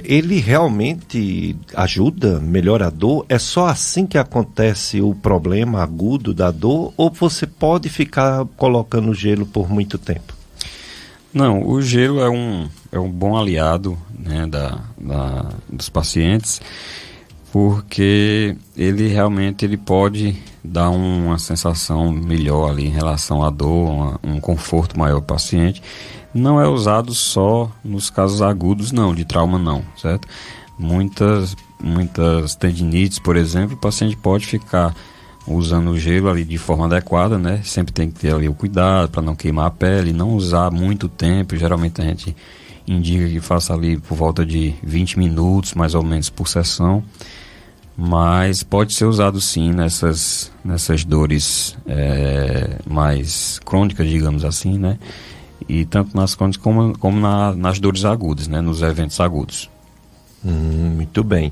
Ele realmente ajuda, melhora a dor? É só assim que acontece o problema agudo da dor, ou você pode ficar colocando gelo por muito tempo? Não, o gelo é um bom aliado, né, dos pacientes, porque ele realmente pode dar uma sensação melhor ali em relação à dor, um conforto maior para o paciente. Não é usado só nos casos agudos, não, de trauma não, certo? Muitas tendinites, por exemplo, o paciente pode ficar usando o gelo ali de forma adequada, né? Sempre tem que ter ali o cuidado para não queimar a pele, não usar muito tempo. Geralmente a gente indica que faça ali por volta de 20 minutos, mais ou menos, por sessão. Mas pode ser usado sim nessas dores mais crônicas, digamos assim, né? E tanto nas crônicas como nas dores agudas, né? Nos eventos agudos. Muito bem.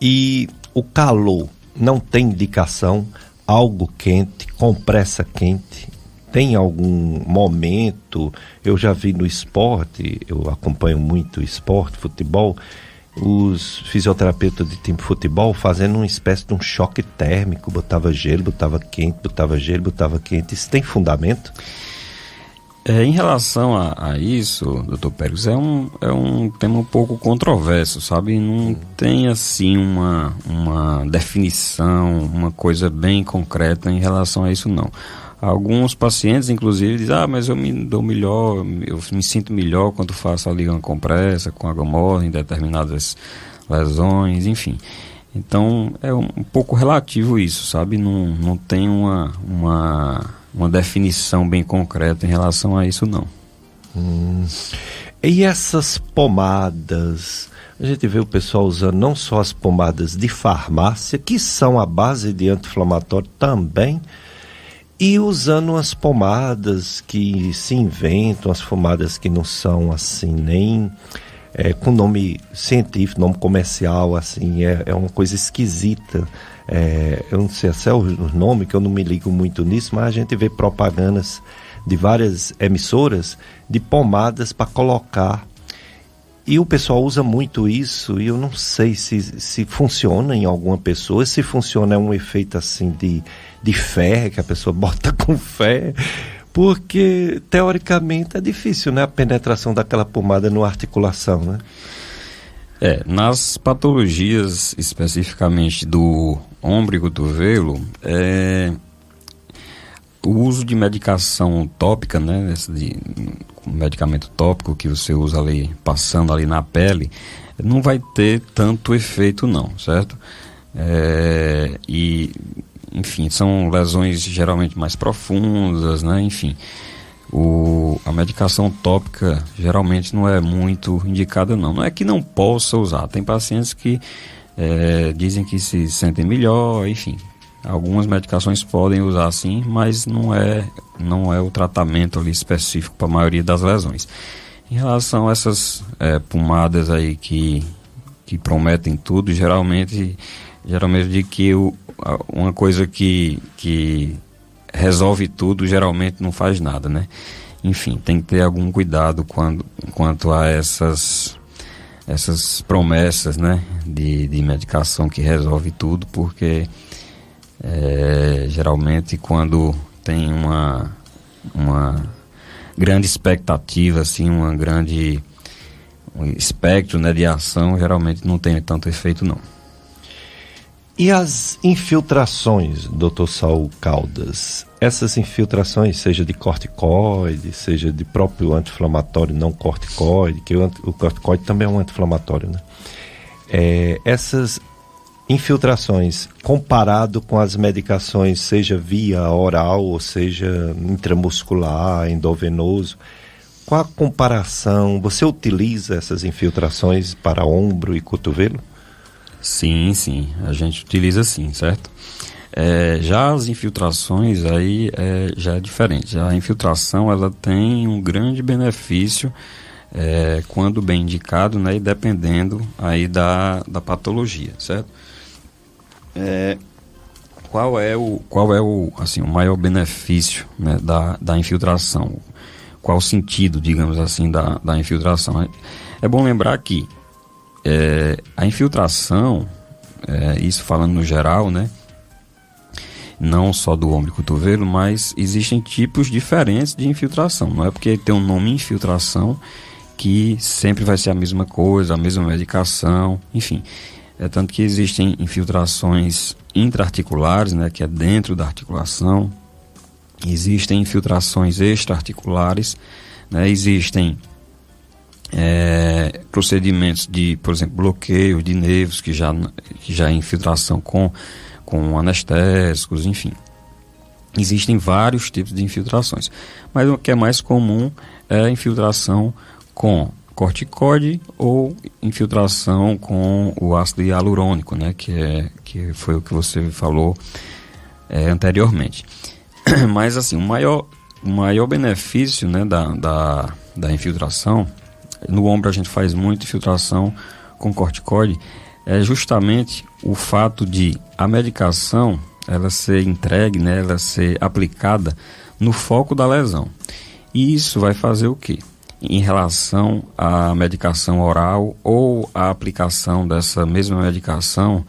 E o calor não tem indicação? Algo quente, compressa quente? Tem algum momento? Eu já vi no esporte, eu acompanho muito esporte, futebol, os fisioterapeutas de time de futebol fazendo uma espécie de um choque térmico, botava gelo, botava quente, botava gelo, botava quente. Isso tem fundamento? Em relação a isso, Dr. Pérez, é um tema um pouco controverso, sabe? Não tem assim uma definição, uma coisa bem concreta em relação a isso, não. Alguns pacientes, inclusive, dizem, mas eu me dou melhor, eu me sinto melhor quando faço ali uma compressa com água morna em determinadas lesões, enfim. Então, é um pouco relativo isso, sabe? Não tem uma definição bem concreta em relação a isso, não. E essas pomadas? A gente vê o pessoal usando não só as pomadas de farmácia, que são a base de anti-inflamatório também, e usando as pomadas que se inventam, as pomadas que não são assim nem com nome científico, nome comercial, assim, é uma coisa esquisita. Eu não sei se é o nome, que eu não me ligo muito nisso, mas a gente vê propagandas de várias emissoras de pomadas para colocar. E o pessoal usa muito isso, e eu não sei se funciona em alguma pessoa. Se funciona é um efeito assim de fé, que a pessoa bota com fé, porque teoricamente é difícil, né, a penetração daquela pomada na articulação, né? Nas patologias especificamente do ombro e cotovelo, o uso de medicação tópica, né, medicamento tópico que você usa ali, passando ali na pele, não vai ter tanto efeito não, certo? Enfim, são lesões geralmente mais profundas, né, enfim. A medicação tópica geralmente não é muito indicada não. Não é que não possa usar, tem pacientes que dizem que se sentem melhor, enfim. Algumas medicações podem usar sim, mas não é o tratamento ali específico para a maioria das lesões. Em relação a essas pomadas aí que prometem tudo, geralmente de que uma coisa que resolve tudo geralmente não faz nada, né? Enfim, tem que ter algum cuidado quanto a essas promessas, né, de medicação que resolve tudo, porque geralmente quando tem uma grande expectativa, assim, um espectro, né, de ação, geralmente não tem tanto efeito não. E as infiltrações, Dr. Saul Caldas? Essas infiltrações, seja de corticoide, seja de próprio anti-inflamatório não corticoide, que o corticoide também é um anti-inflamatório, né? Essas infiltrações, comparado com as medicações, seja via oral ou seja intramuscular, endovenoso, qual a comparação? Você utiliza essas infiltrações para ombro e cotovelo? Sim, a gente utiliza sim, certo? Já as infiltrações aí já é diferente. A infiltração ela tem um grande benefício quando bem indicado, né, e dependendo aí da patologia, certo? Qual é o assim, o maior benefício, né, da infiltração? Qual o sentido, digamos assim, da infiltração? É bom lembrar que a infiltração, isso falando no geral, né, não só do ombro e cotovelo, mas existem tipos diferentes de infiltração. Não é porque tem um nome infiltração que sempre vai ser a mesma coisa, a mesma medicação, enfim. Tanto que existem infiltrações intraarticulares, né, que é dentro da articulação. Existem infiltrações extraarticulares, né, existem procedimentos de, por exemplo, bloqueio de nervos, que já é infiltração com anestésicos, enfim. Existem vários tipos de infiltrações, mas o que é mais comum é a infiltração com corticoide ou infiltração com o ácido hialurônico, né, que foi o que você falou anteriormente. Mas assim, o maior benefício, né, da infiltração, no ombro a gente faz muita infiltração com corticoide, é justamente o fato de a medicação ela ser entregue, né, ela ser aplicada no foco da lesão. E isso vai fazer o quê? Em relação à medicação oral ou à aplicação dessa mesma medicação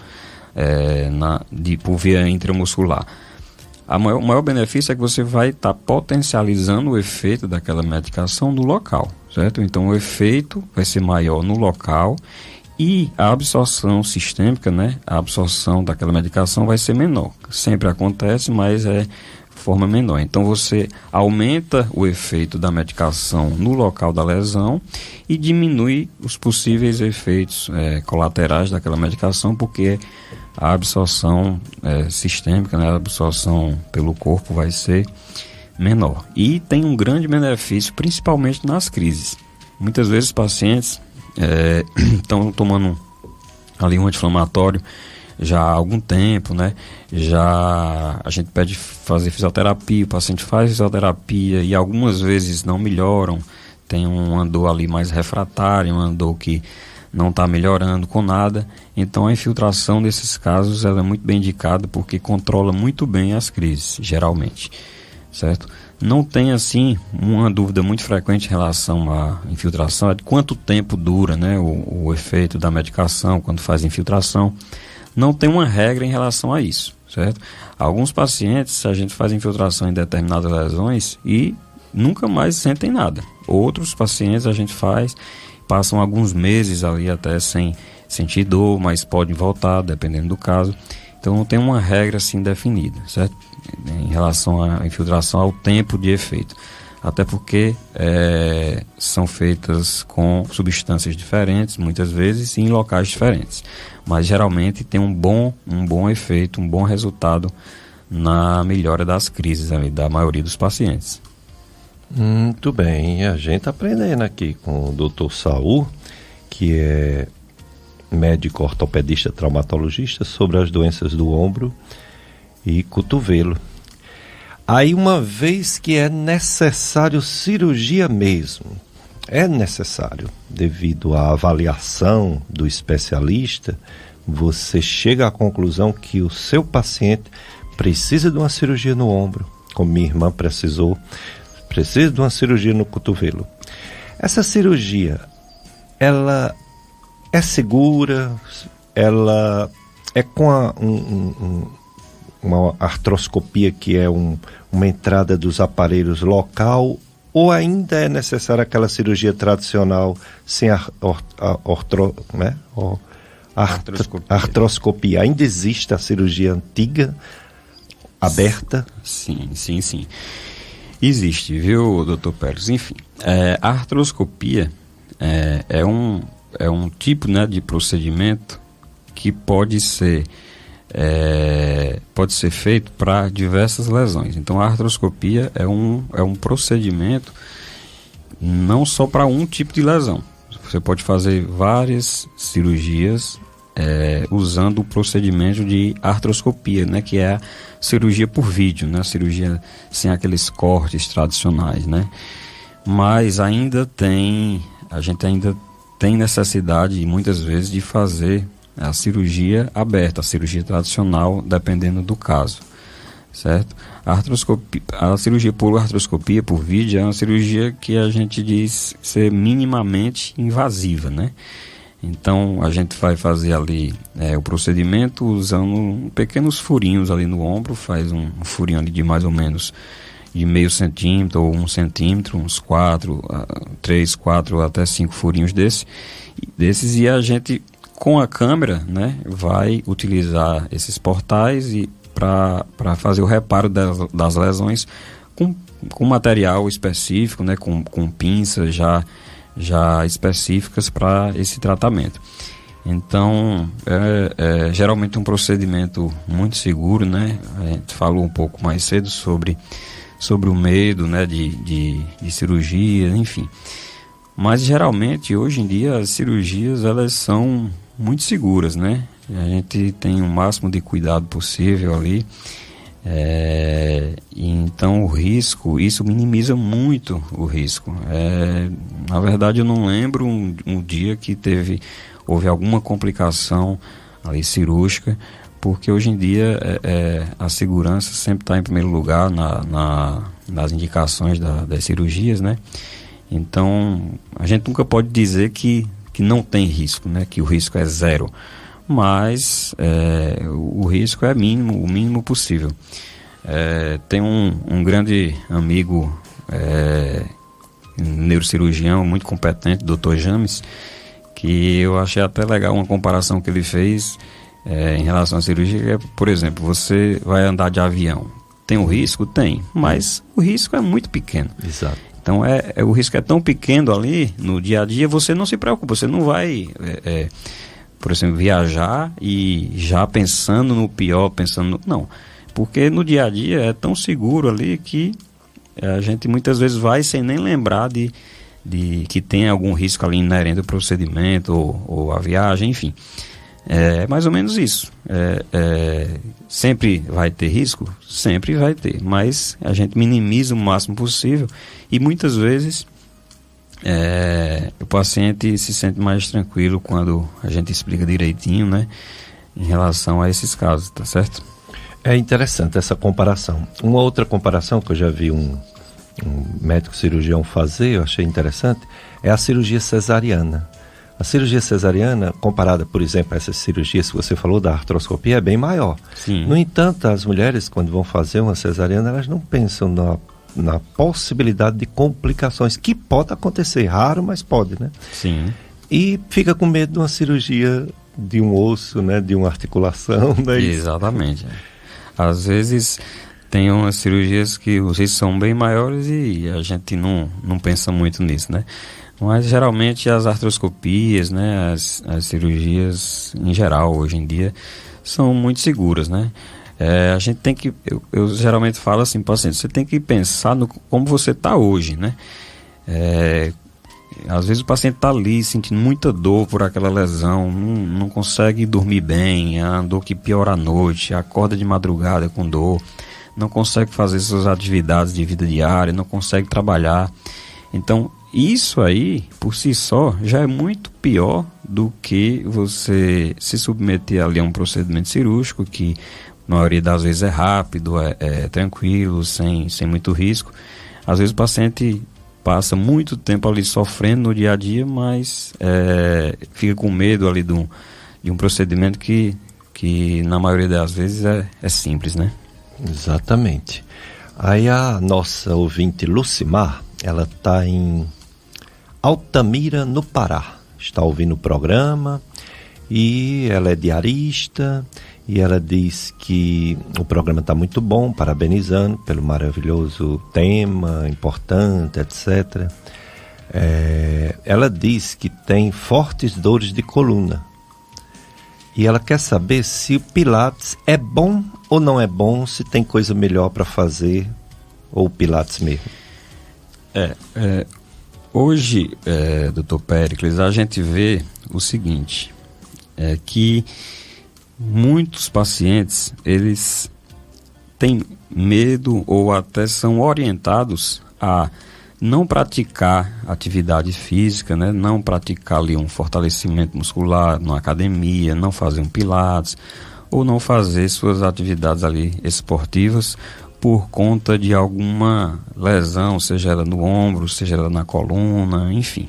por via intramuscular. O maior benefício é que você vai estar potencializando o efeito daquela medicação no local, certo? Então o efeito vai ser maior no local e a absorção sistêmica, né? A absorção daquela medicação vai ser menor. Sempre acontece, mas de forma menor. Então você aumenta o efeito da medicação no local da lesão e diminui os possíveis efeitos colaterais daquela medicação, porque a absorção sistêmica, né, a absorção pelo corpo vai ser menor. E tem um grande benefício, principalmente nas crises. Muitas vezes os pacientes estão tomando ali um anti-inflamatório já há algum tempo, né? Já a gente pede fazer fisioterapia, o paciente faz fisioterapia e algumas vezes não melhoram. Tem uma dor ali mais refratária, uma dor que não está melhorando com nada. Então a infiltração desses casos ela é muito bem indicada porque controla muito bem as crises, geralmente, certo? Não tem assim uma dúvida muito frequente em relação à infiltração, é de quanto tempo dura, né, o efeito da medicação quando faz infiltração. Não tem uma regra em relação a isso, certo? Alguns pacientes a gente faz infiltração em determinadas lesões e nunca mais sentem nada. Outros pacientes a gente passam alguns meses ali até sem sentir dor, mas podem voltar dependendo do caso. Então não tem uma regra assim definida, certo? Em relação à infiltração, ao tempo de efeito. Até porque são feitas com substâncias diferentes, muitas vezes, e em locais diferentes. Mas geralmente tem um bom efeito, um bom resultado na melhora das crises ali, da maioria dos pacientes. Muito bem, a gente está aprendendo aqui com o Dr. Saul, que é médico ortopedista traumatologista, sobre as doenças do ombro e cotovelo. Aí, uma vez que é necessário cirurgia mesmo, é necessário, devido à avaliação do especialista, você chega à conclusão que o seu paciente precisa de uma cirurgia no ombro, como minha irmã precisa de uma cirurgia no cotovelo. Essa cirurgia, ela é segura, ela é com uma artroscopia, que é uma entrada dos aparelhos local, ou ainda é necessária aquela cirurgia tradicional sem artroscopia? Ainda existe a cirurgia antiga, aberta? Sim. Existe, viu, Dr. Pérez? Enfim, a artroscopia é um tipo, né, de procedimento que pode ser feito para diversas lesões. Então a artroscopia é um procedimento não só para um tipo de lesão. Você pode fazer várias cirurgias usando o procedimento de artroscopia, né, que é a cirurgia por vídeo, né, a cirurgia sem aqueles cortes tradicionais, né. Mas a gente ainda tem necessidade muitas vezes de fazer a cirurgia aberta, a cirurgia tradicional, dependendo do caso, certo? A cirurgia por artroscopia, por vídeo, é uma cirurgia que a gente diz ser minimamente invasiva, né? Então a gente vai fazer ali o procedimento usando pequenos furinhos ali no ombro, faz um furinho ali de mais ou menos de meio centímetro ou 1 centímetro, uns 3, 4 até 5 furinhos desses, e a gente com a câmera, né, vai utilizar esses portais para fazer o reparo das lesões com material específico, né, com pinças já específicas para esse tratamento. Então, geralmente um procedimento muito seguro, né? A gente falou um pouco mais cedo sobre o medo, né, de cirurgia, enfim. Mas geralmente, hoje em dia, as cirurgias elas são muito seguras, né? A gente tem o máximo de cuidado possível ali. Então o risco, isso minimiza muito o risco. Na verdade eu não lembro um dia que houve alguma complicação ali cirúrgica, porque hoje em dia a segurança sempre está em primeiro lugar nas indicações das cirurgias, né? Então a gente nunca pode dizer que não tem risco, né? Que o risco é zero, mas o risco é mínimo, o mínimo possível. Tem um grande amigo neurocirurgião muito competente, Dr. James, que eu achei até legal uma comparação que ele fez em relação à cirurgia. Por exemplo, você vai andar de avião, tem um risco? Tem, mas o risco é muito pequeno. Exato. Então o risco é tão pequeno ali no dia a dia, você não se preocupa, você não vai por exemplo, viajar e já pensando no pior, não, porque no dia a dia é tão seguro ali que a gente muitas vezes vai sem nem lembrar de que tem algum risco ali inerente ao procedimento ou a viagem, enfim. É mais ou menos isso. Sempre vai ter risco? Sempre vai ter, mas a gente minimiza o máximo possível e muitas vezes o paciente se sente mais tranquilo quando a gente explica direitinho, né, em relação a esses casos, tá certo? É interessante essa comparação. Uma outra comparação que eu já vi um médico cirurgião fazer, eu achei interessante, é a cirurgia cesariana. A cirurgia cesariana, comparada, por exemplo, a essas cirurgias que você falou da artroscopia, é bem maior. Sim. No entanto, as mulheres, quando vão fazer uma cesariana, elas não pensam na possibilidade de complicações, que pode acontecer, raro, mas pode, né? Sim. E fica com medo de uma cirurgia de um osso, né, de uma articulação. Né? Exatamente. Às vezes tem umas cirurgias que os riscos são bem maiores e a gente não pensa muito nisso, né? Mas geralmente as artroscopias, né, as cirurgias em geral hoje em dia são muito seguras, né? A gente tem que, eu geralmente falo assim, paciente, você tem que pensar no como você está hoje, né? Às vezes o paciente está ali sentindo muita dor por aquela lesão, não consegue dormir bem, a dor que piora à noite, acorda de madrugada com dor, não consegue fazer suas atividades de vida diária, não consegue trabalhar. Então isso aí, por si só, já é muito pior do que você se submeter ali a um procedimento cirúrgico que na maioria das vezes é rápido, é tranquilo, sem muito risco. Às vezes o paciente passa muito tempo ali sofrendo no dia a dia, mas fica com medo ali de um procedimento que na maioria das vezes é simples, né? Exatamente. Aí a nossa ouvinte Lucimar, ela está em Altamira, no Pará. Está ouvindo o programa e ela é diarista e ela diz que o programa está muito bom, parabenizando pelo maravilhoso tema, importante, etc. Ela diz que tem fortes dores de coluna e ela quer saber se o Pilates é bom ou não é bom, se tem coisa melhor para fazer, ou o Pilates mesmo. Hoje, Dr. Péricles, a gente vê o seguinte, que muitos pacientes, eles têm medo ou até são orientados a não praticar atividade física, né? Não praticar ali um fortalecimento muscular na academia, não fazer um pilates, ou não fazer suas atividades ali esportivas por conta de alguma lesão, seja ela no ombro, seja ela na coluna, enfim.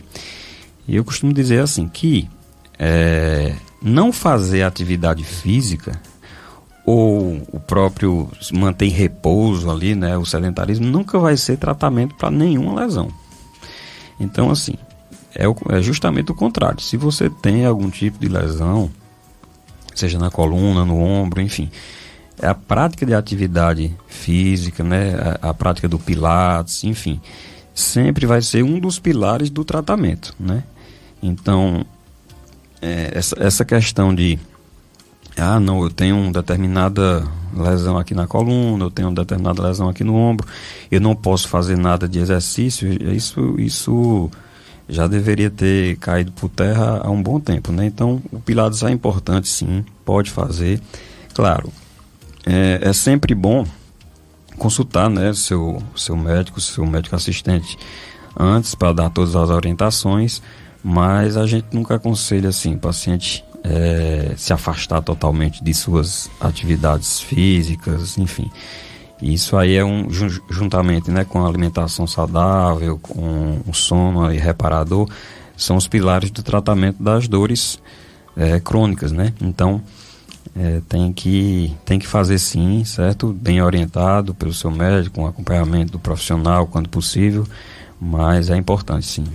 E eu costumo dizer assim, que não fazer atividade física ou o próprio manter em repouso ali, né, o sedentarismo, nunca vai ser tratamento para nenhuma lesão. Então, assim, é justamente o contrário. Se você tem algum tipo de lesão, seja na coluna, no ombro, enfim, a prática de atividade física, né, a prática do pilates, enfim, sempre vai ser um dos pilares do tratamento, né? Então, essa questão de não, eu tenho uma determinada lesão aqui na coluna, eu tenho uma determinada lesão aqui no ombro, eu não posso fazer nada de exercício, isso já deveria ter caído por terra há um bom tempo, né? Então, o Pilates é importante, sim, pode fazer. Claro, é sempre bom consultar, né, seu médico assistente antes para dar todas as orientações, mas a gente nunca aconselha, assim, o paciente se afastar totalmente de suas atividades físicas, enfim. Isso aí é juntamente, né, com a alimentação saudável, com o sono aí reparador, são os pilares do tratamento das dores crônicas, né? Então, tem que fazer sim, certo? Bem orientado pelo seu médico, com acompanhamento do profissional quando possível, mas é importante sim.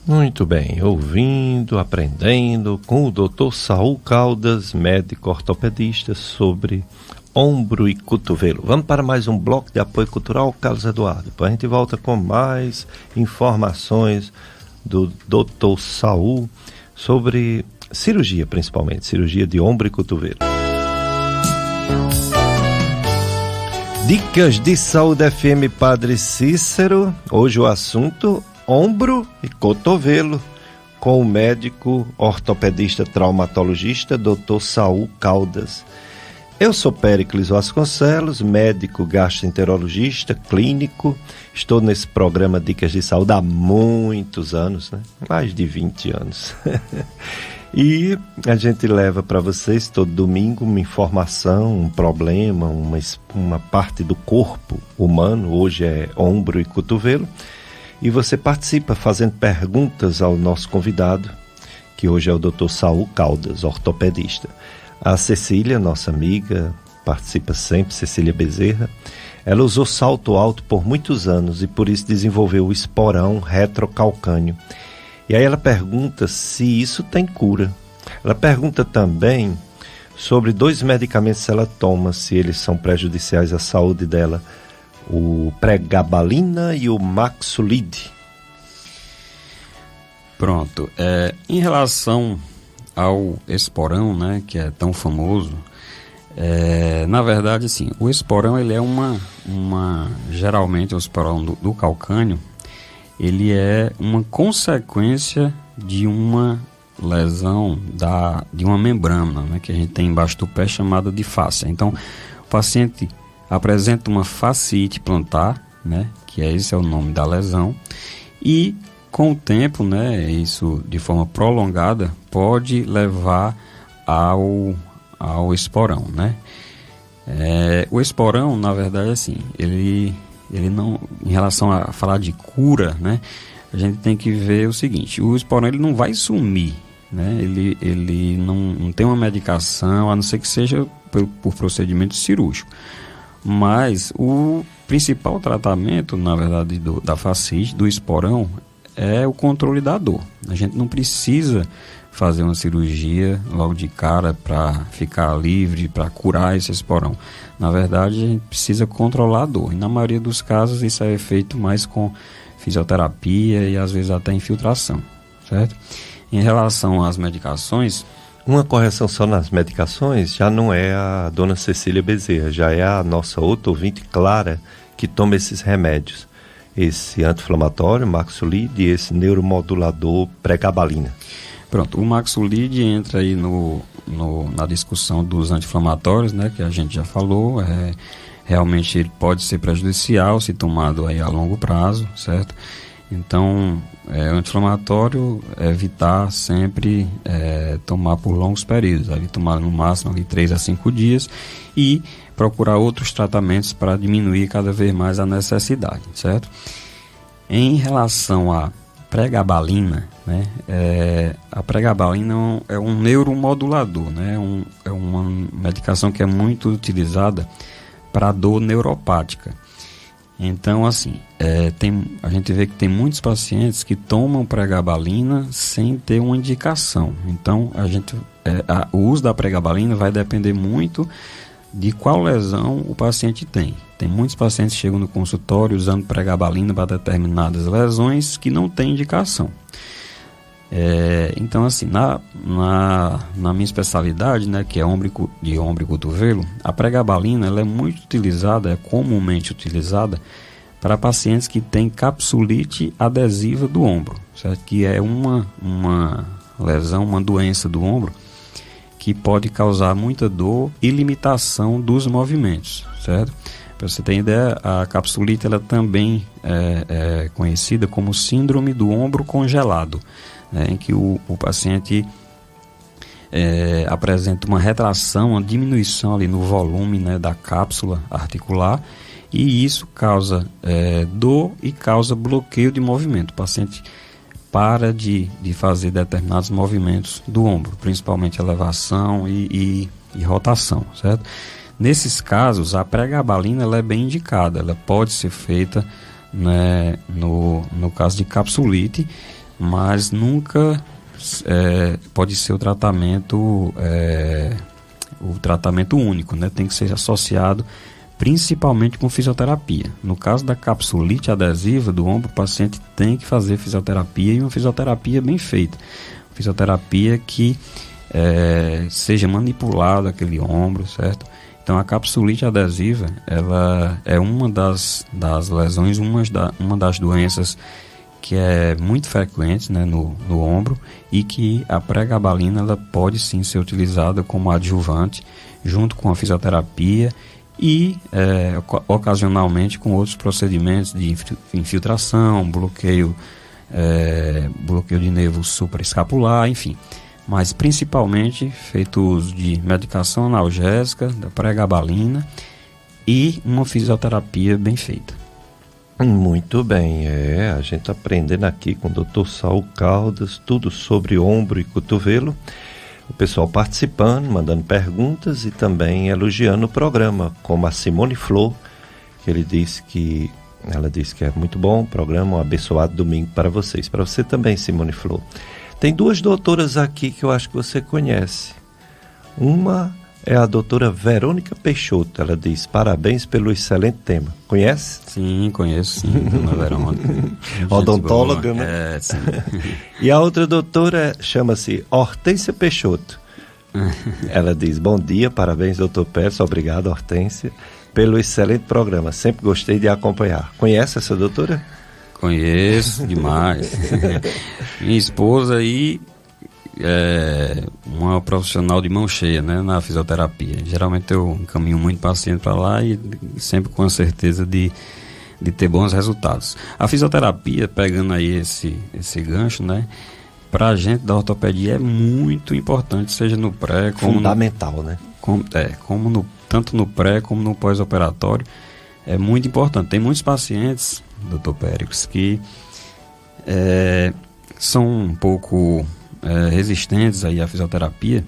Muito bem, ouvindo, aprendendo com o Dr. Saul Caldas, médico ortopedista, sobre ombro e cotovelo. Vamos para mais um bloco de apoio cultural, Carlos Eduardo. Depois a gente volta com mais informações do Dr. Saul sobre cirurgia, principalmente, cirurgia de ombro e cotovelo. Dicas de Saúde FM Padre Cícero. Hoje o assunto: ombro e cotovelo, com o médico ortopedista traumatologista Dr. Saul Caldas. Eu sou Péricles Vasconcelos, médico gastroenterologista clínico. Estou nesse programa Dicas de Saúde há muitos anos, né? Mais de 20 anos. E a gente leva para vocês todo domingo uma informação, um problema, uma parte do corpo humano. Hoje é ombro e cotovelo. E você participa fazendo perguntas ao nosso convidado, que hoje é o Dr. Saul Caldas, ortopedista. A Cecília, nossa amiga, participa sempre, Cecília Bezerra. Ela usou salto alto por muitos anos e por isso desenvolveu o esporão retrocalcâneo. E aí ela pergunta se isso tem cura. Ela pergunta também sobre 2 medicamentos que ela toma, se eles são prejudiciais à saúde dela: o pregabalina e o maxolid. Pronto. Em relação ao esporão, né, que é tão famoso, na verdade, sim, o esporão, ele é geralmente o esporão do calcânio, ele é uma consequência de uma lesão de uma membrana, né, que a gente tem embaixo do pé, chamada de fáscia. Então, o paciente apresenta uma fasciite plantar, né, que esse é o nome da lesão, e com o tempo, né, isso de forma prolongada pode levar ao esporão, né. O esporão, na verdade, assim, ele não, em relação a falar de cura, né, a gente tem que ver o seguinte: o esporão, ele não vai sumir, né, ele não tem uma medicação, a não ser que seja por procedimento cirúrgico. Mas o principal tratamento, na verdade, da fascite, do esporão, é o controle da dor. A gente não precisa fazer uma cirurgia logo de cara para ficar livre, para curar esse esporão. Na verdade, a gente precisa controlar a dor. E na maioria dos casos, isso é feito mais com fisioterapia e às vezes até infiltração, certo? Em relação às medicações, Uma correção só nas medicações, já não é a dona Cecília Bezerra, já é a nossa outra ouvinte Clara que toma esses remédios. Esse anti-inflamatório, Maxolid, e esse neuromodulador pregabalina. Pronto, o Maxolid entra aí na discussão dos anti-inflamatórios, né, que a gente já falou. Realmente ele pode ser prejudicial se tomado aí a longo prazo, certo? Então, anti-inflamatório, evitar sempre tomar por longos períodos, tomar no máximo ali 3 a 5 dias e procurar outros tratamentos para diminuir cada vez mais a necessidade, certo? Em relação à pregabalina, né, a pregabalina é um neuromodulador, né, é uma medicação que é muito utilizada para dor neuropática. Então, assim, a gente vê que tem muitos pacientes que tomam pregabalina sem ter uma indicação. Então, o uso da pregabalina vai depender muito de qual lesão o paciente tem. Tem muitos pacientes que chegam no consultório usando pregabalina para determinadas lesões que não tem indicação. Então, assim, na minha especialidade, né, que é de ombro e cotovelo, a pregabalina ela é muito utilizada, é comumente utilizada para pacientes que têm capsulite adesiva do ombro, certo? Que é uma lesão, uma doença do ombro que pode causar muita dor e limitação dos movimentos, certo? Para você ter ideia, a capsulite ela também é conhecida como síndrome do ombro congelado, né, em que o paciente apresenta uma retração, uma diminuição ali no volume, né, da cápsula articular, e isso causa dor e causa bloqueio de movimento. O paciente para de fazer determinados movimentos do ombro, principalmente elevação e rotação, certo? Nesses casos, a pregabalina ela é bem indicada, ela pode ser feita, né, no caso de capsulite, mas nunca pode ser o tratamento único, né? Tem que ser associado principalmente com fisioterapia. No caso da capsulite adesiva do ombro, o paciente tem que fazer fisioterapia, e uma fisioterapia bem feita. Fisioterapia que seja manipulado aquele ombro, certo? Então a capsulite adesiva, ela é uma das lesões, uma das doenças que é muito frequente, né, no ombro, e que a pregabalina ela pode sim ser utilizada como adjuvante junto com a fisioterapia e ocasionalmente com outros procedimentos de infiltração, bloqueio de nervo supraescapular, enfim. Mas principalmente feito uso de medicação analgésica, da pregabalina e uma fisioterapia bem feita. Muito bem, a gente aprendendo aqui com o Dr. Saul Caldas, tudo sobre ombro e cotovelo. O pessoal participando, mandando perguntas e também elogiando o programa, como a Simone Flor, que ela disse que é muito bom o programa, um abençoado domingo para vocês. Para você também, Simone Flor. Tem 2 doutoras aqui que eu acho que você conhece. Uma é a doutora Verônica Peixoto. Ela diz, parabéns pelo excelente tema. Conhece? Sim, conheço, sim, dona Verônica. Odontóloga, né? Sim. E a outra doutora chama-se Hortência Peixoto. Ela diz, bom dia, parabéns, doutor Pérez, obrigado, Hortência, pelo excelente programa. Sempre gostei de acompanhar. Conhece essa doutora? Conheço demais. Minha esposa aí é uma profissional de mão cheia, né, na fisioterapia. Geralmente eu encaminho muito paciente para lá e sempre com a certeza de ter bons resultados. A fisioterapia, pegando aí esse gancho, né, para a gente da ortopedia é muito importante, seja no pré como fundamental, né? Tanto no pré como no pós-operatório. É muito importante. Tem muitos pacientes, Dr. Pérez, que são um pouco resistentes aí à fisioterapia,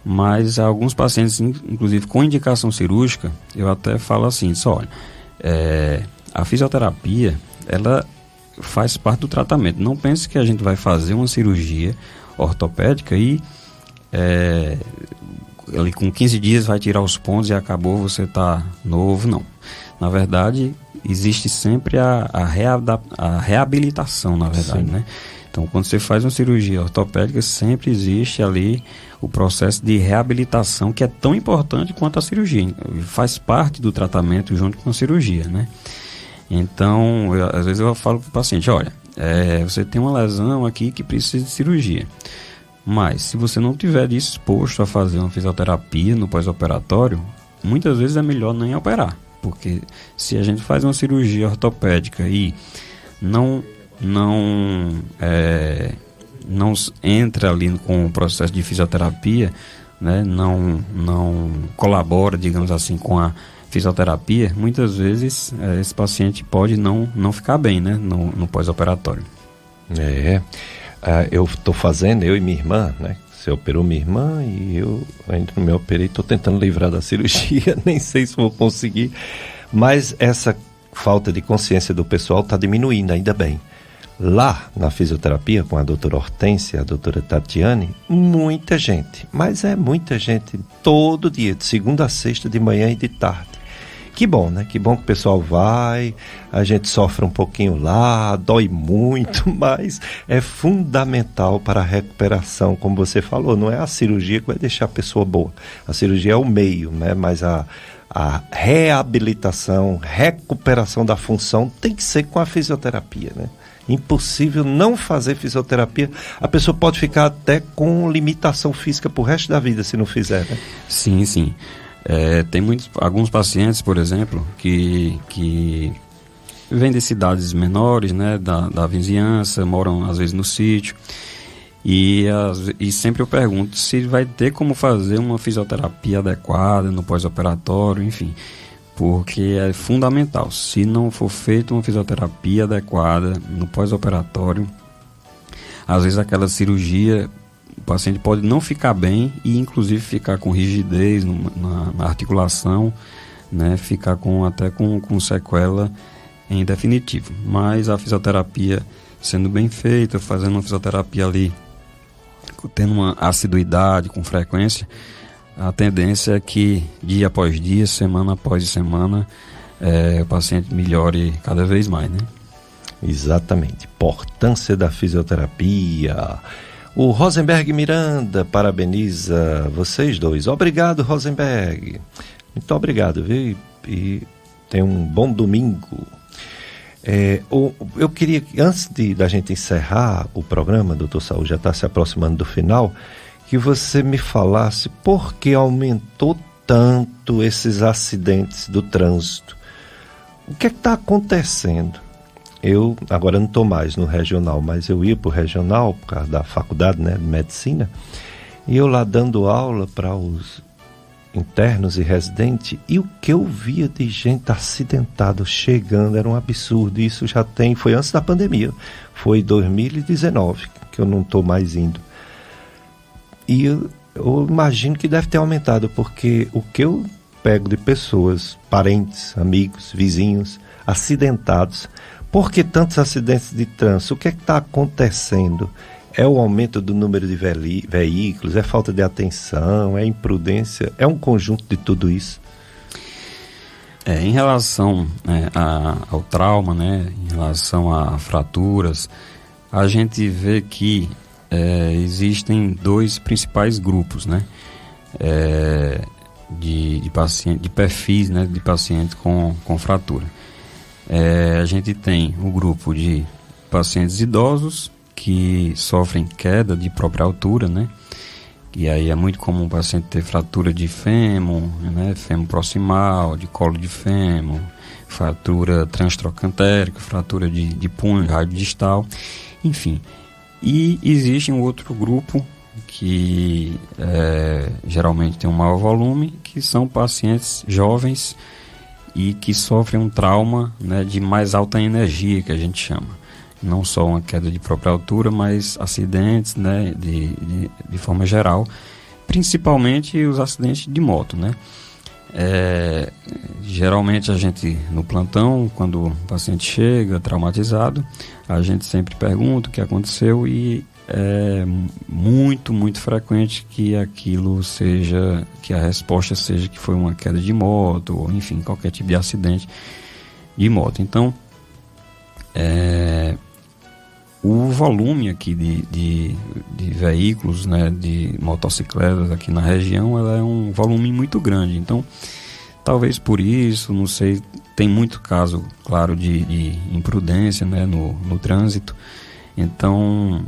mas alguns pacientes, inclusive com indicação cirúrgica, eu até falo assim, olha, a fisioterapia, ela faz parte do tratamento. Não pense que a gente vai fazer uma cirurgia ortopédica e ali com 15 dias vai tirar os pontos e acabou, você está novo, não. Na verdade, existe sempre a reabilitação, na verdade, né? Então, quando você faz uma cirurgia ortopédica, sempre existe ali o processo de reabilitação, que é tão importante quanto a cirurgia. Faz parte do tratamento junto com a cirurgia, né? Então, às vezes eu falo para o paciente, olha, você tem uma lesão aqui que precisa de cirurgia. Mas, se você não estiver disposto a fazer uma fisioterapia no pós-operatório, muitas vezes é melhor nem operar. Porque se a gente faz uma cirurgia ortopédica e não entra ali com o processo de fisioterapia, né, não colabora, digamos assim, com a fisioterapia, muitas vezes esse paciente pode não ficar bem, né, no pós-operatório. Eu estou fazendo, eu e minha irmã, né? Você operou minha irmã e eu ainda não me operei, estou tentando livrar da cirurgia, nem sei se vou conseguir, mas essa falta de consciência do pessoal está diminuindo, ainda bem. Lá na fisioterapia, com a doutora Hortência e a doutora Tatiane, muita gente, mas muita gente, todo dia, de segunda a sexta, de manhã e de tarde. Que bom, né? Que bom que o pessoal vai, a gente sofre um pouquinho lá, dói muito, mas é fundamental para a recuperação, como você falou, não é a cirurgia que vai deixar a pessoa boa. A cirurgia é o meio, né? Mas a reabilitação, recuperação da função tem que ser com a fisioterapia, né? Impossível não fazer fisioterapia. A pessoa pode ficar até com limitação física pro resto da vida se não fizer, né? Sim, sim. Tem alguns pacientes, por exemplo, que vêm de cidades menores, né, da vizinhança, moram às vezes no sítio, e sempre eu pergunto se vai ter como fazer uma fisioterapia adequada no pós-operatório, enfim, porque é fundamental. Se não for feita uma fisioterapia adequada no pós-operatório, às vezes aquela cirurgia, o paciente pode não ficar bem e inclusive ficar com rigidez na articulação, né? Ficar até com sequela em definitivo. Mas a fisioterapia sendo bem feita, fazendo uma fisioterapia ali, tendo uma assiduidade, com frequência, a tendência é que dia após dia, semana após semana, o paciente melhore cada vez mais, né? Exatamente. Importância da fisioterapia. O Rosenberg Miranda parabeniza vocês dois. Obrigado, Rosenberg. Muito obrigado, viu? E tenha um bom domingo. Eu queria, antes da gente encerrar o programa, doutor Saúl, já está se aproximando do final, que você me falasse por que aumentou tanto esses acidentes do trânsito. O que é que está acontecendo? Eu agora não estou mais no regional, mas eu ia para o regional por causa da faculdade, né, de medicina, e eu lá dando aula para os internos e residentes, e o que eu via de gente acidentada chegando era um absurdo. Isso foi antes da pandemia, foi 2019 que eu não estou mais indo. E eu imagino que deve ter aumentado, porque o que eu pego de pessoas, parentes, amigos, vizinhos, acidentados. Por que tantos acidentes de trânsito? O que é que está acontecendo? É o aumento do número de veículos? É falta de atenção? É imprudência? É um conjunto de tudo isso? Em relação ao trauma, né, em relação a fraturas, a gente vê que existem dois principais grupos, né, de perfis, né, de pacientes com fratura. A gente tem o grupo de pacientes idosos que sofrem queda de própria altura, né? E aí é muito comum o paciente ter fratura de fêmur, né? Fêmur proximal, de colo de fêmur, fratura transtrocantérica, fratura de punho, rádio distal, enfim. E existe um outro grupo que geralmente tem um maior volume, que são pacientes jovens e que sofrem um trauma, né, de mais alta energia, que a gente chama. Não só uma queda de própria altura, mas acidentes, né, de forma geral, principalmente os acidentes de moto, né? Geralmente a gente, no plantão, quando o paciente chega traumatizado, a gente sempre pergunta o que aconteceu, e é muito, muito frequente que a resposta seja que foi uma queda de moto, ou enfim, qualquer tipo de acidente. de moto. Então, o volume aqui de veículos, né, de motocicletas aqui na região, ela é um volume muito grande. Então, talvez por isso, não sei, tem muito caso, claro, de imprudência, né, no trânsito. Então,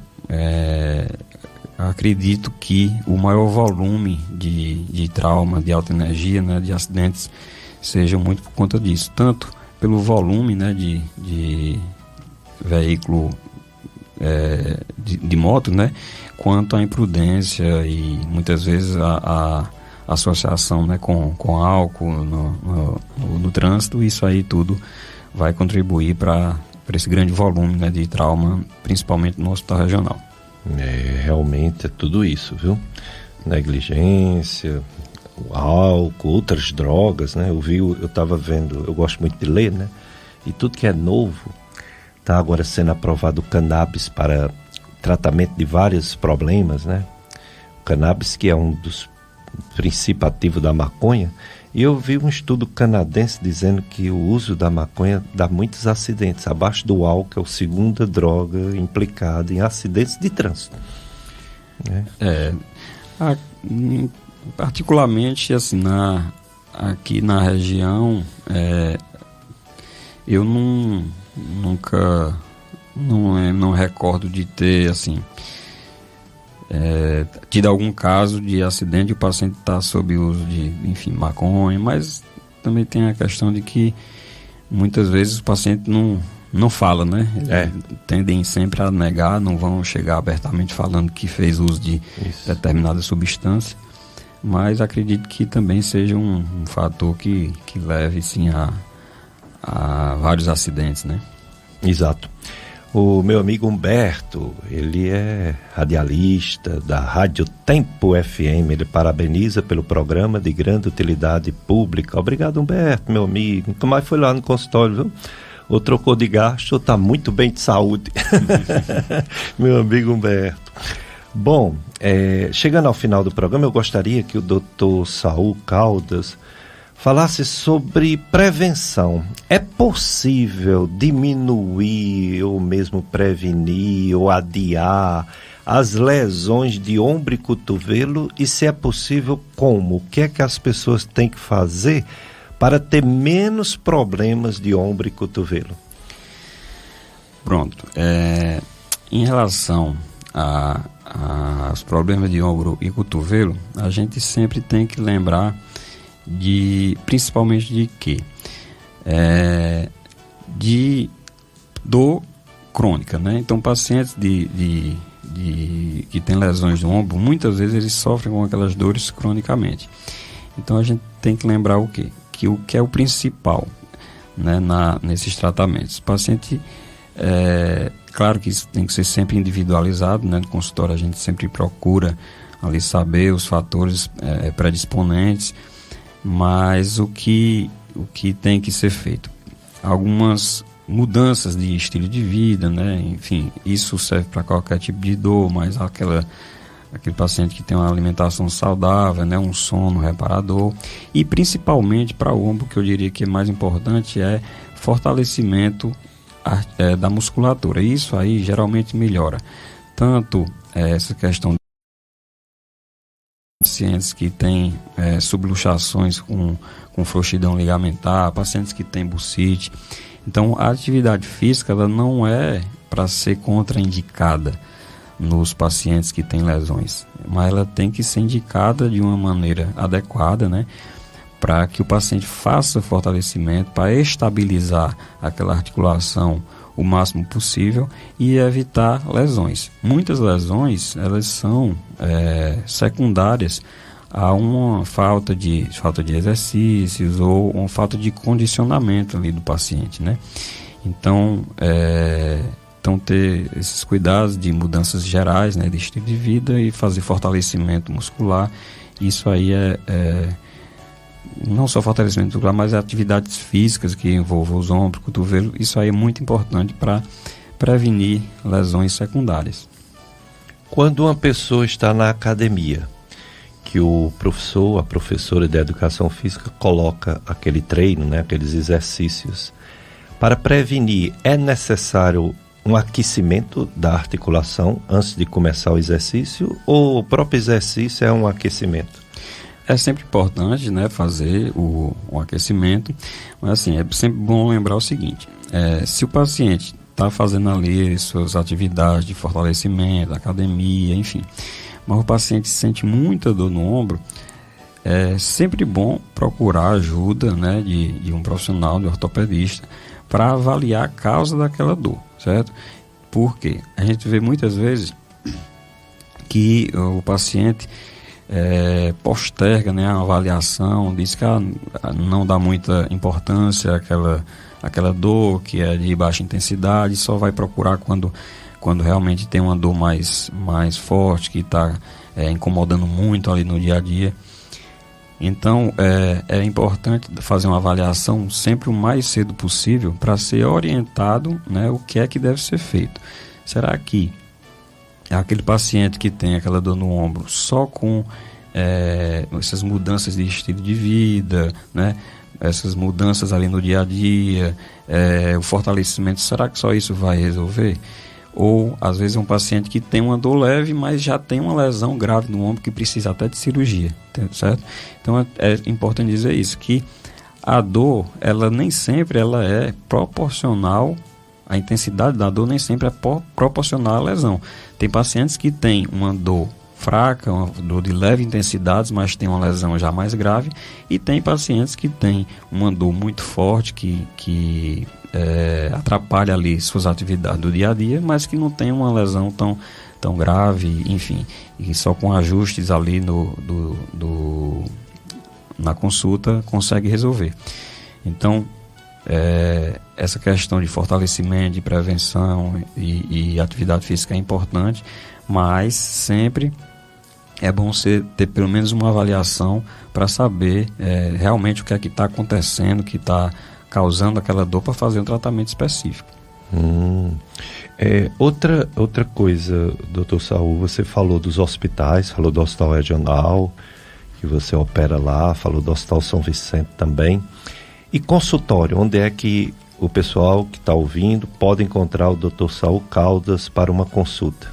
acredito que o maior volume de trauma, de alta energia, né, de acidentes, seja muito por conta disso. Tanto pelo volume, né, de veículo de moto, né, quanto a imprudência e muitas vezes a associação, né, com álcool no trânsito. Isso aí tudo vai contribuir para esse grande volume, né, de trauma, principalmente no hospital regional. Realmente é tudo isso, viu? Negligência, o álcool, outras drogas, né? Eu estava vendo, eu gosto muito de ler, né? E tudo que é novo, está agora sendo aprovado o cannabis para tratamento de vários problemas, né? O cannabis, que é um dos princípios ativos da maconha, e eu vi um estudo canadense dizendo que o uso da maconha dá muitos acidentes. Abaixo do álcool é a segunda droga implicada em acidentes de trânsito. Particularmente, assim, aqui na região, eu nunca não recordo de ter, assim, tido algum caso de acidente e o paciente está sob uso de, enfim, maconha, mas também tem a questão de que muitas vezes o paciente não fala, né? Tendem sempre a negar, não vão chegar abertamente falando que fez uso de determinada substância, mas acredito que também seja um fator que leve, sim, a vários acidentes, né? Exato. O meu amigo Humberto, ele é radialista da Rádio Tempo FM, ele parabeniza pelo programa de grande utilidade pública. Obrigado, Humberto, meu amigo. Nunca mais foi lá no consultório, viu? Ou trocou de gasto, ou está muito bem de saúde. Meu amigo Humberto. Bom, chegando ao final do programa, eu gostaria que o Dr. Saul Caldas falasse sobre prevenção. É possível diminuir ou mesmo prevenir ou adiar as lesões de ombro e cotovelo? E se é possível, como? O que é que as pessoas têm que fazer para ter menos problemas de ombro e cotovelo? Pronto. Em relação aos problemas de ombro e cotovelo, a gente sempre tem que lembrar principalmente de quê? De dor crônica, né? Então, pacientes que têm lesões do ombro, muitas vezes eles sofrem com aquelas dores cronicamente. Então, a gente tem que lembrar o quê? Que o que é o principal, né, nesses tratamentos. O paciente, claro que isso tem que ser sempre individualizado, né? No consultório a gente sempre procura ali saber os fatores predisponentes, mas o que tem que ser feito? Algumas mudanças de estilo de vida, né? Enfim, isso serve para qualquer tipo de dor, mas aquele paciente que tem uma alimentação saudável, né? Um sono reparador, e principalmente para o ombro, que eu diria que é mais importante, é fortalecimento da musculatura. Isso aí geralmente melhora tanto essa questão de pacientes que têm subluxações com frouxidão ligamentar, pacientes que têm bursite. Então, a atividade física ela não é para ser contraindicada nos pacientes que têm lesões, mas ela tem que ser indicada de uma maneira adequada, né, para que o paciente faça fortalecimento, para estabilizar aquela articulação o máximo possível e evitar lesões. Muitas lesões, elas são secundárias a uma falta de exercícios ou uma falta de condicionamento ali do paciente, né? Então, ter esses cuidados de mudanças gerais, né, de estilo de vida e fazer fortalecimento muscular. Isso aí não só fortalecimento muscular, mas atividades físicas que envolvam os ombros, cotovelo. Isso aí é muito importante para prevenir lesões secundárias. Quando uma pessoa está na academia, que o professor, a professora de educação física coloca aquele treino, né, aqueles exercícios, Para prevenir, é necessário um aquecimento da articulação antes de começar o exercício, ou o próprio exercício é um aquecimento? É sempre importante, né, fazer o aquecimento, mas assim, é sempre bom lembrar o seguinte, se o paciente está fazendo ali suas atividades de fortalecimento, academia, enfim, mas o paciente sente muita dor no ombro, é sempre bom procurar ajuda, né, de um profissional, de ortopedista, para avaliar a causa daquela dor, certo? Porque a gente vê muitas vezes que o paciente posterga, né, a avaliação, diz que não dá muita importância àquela dor que é de baixa intensidade, só vai procurar quando realmente tem uma dor mais forte, que está incomodando muito ali no dia a dia. Então, é importante fazer uma avaliação sempre o mais cedo possível para ser orientado, né, o que é que deve ser feito. Será que aquele paciente que tem aquela dor no ombro só com essas mudanças de estilo de vida, né, essas mudanças ali no dia a dia, o fortalecimento, será que só isso vai resolver? Ou, às vezes, é um paciente que tem uma dor leve, mas já tem uma lesão grave no ombro que precisa até de cirurgia, certo? Então, é importante dizer isso, que a dor, ela nem sempre ela é proporcional, a intensidade da dor nem sempre é proporcional à lesão. Tem pacientes que têm uma dor fraca, uma dor de leve intensidade, mas tem uma lesão já mais grave, e tem pacientes que têm uma dor muito forte, que atrapalha ali suas atividades do dia a dia, mas que não tem uma lesão tão grave, enfim, e só com ajustes ali na consulta consegue resolver. Então, essa questão de fortalecimento, de prevenção e atividade física é importante, mas sempre é bom você ter pelo menos uma avaliação para saber realmente o que é que está acontecendo, que está causando aquela dor, para fazer um tratamento específico. Outra coisa, doutor Saul, você falou dos hospitais, falou do Hospital Regional, que você opera lá, falou do Hospital São Vicente também. E consultório, onde é que o pessoal que está ouvindo pode encontrar o doutor Saul Caldas para uma consulta?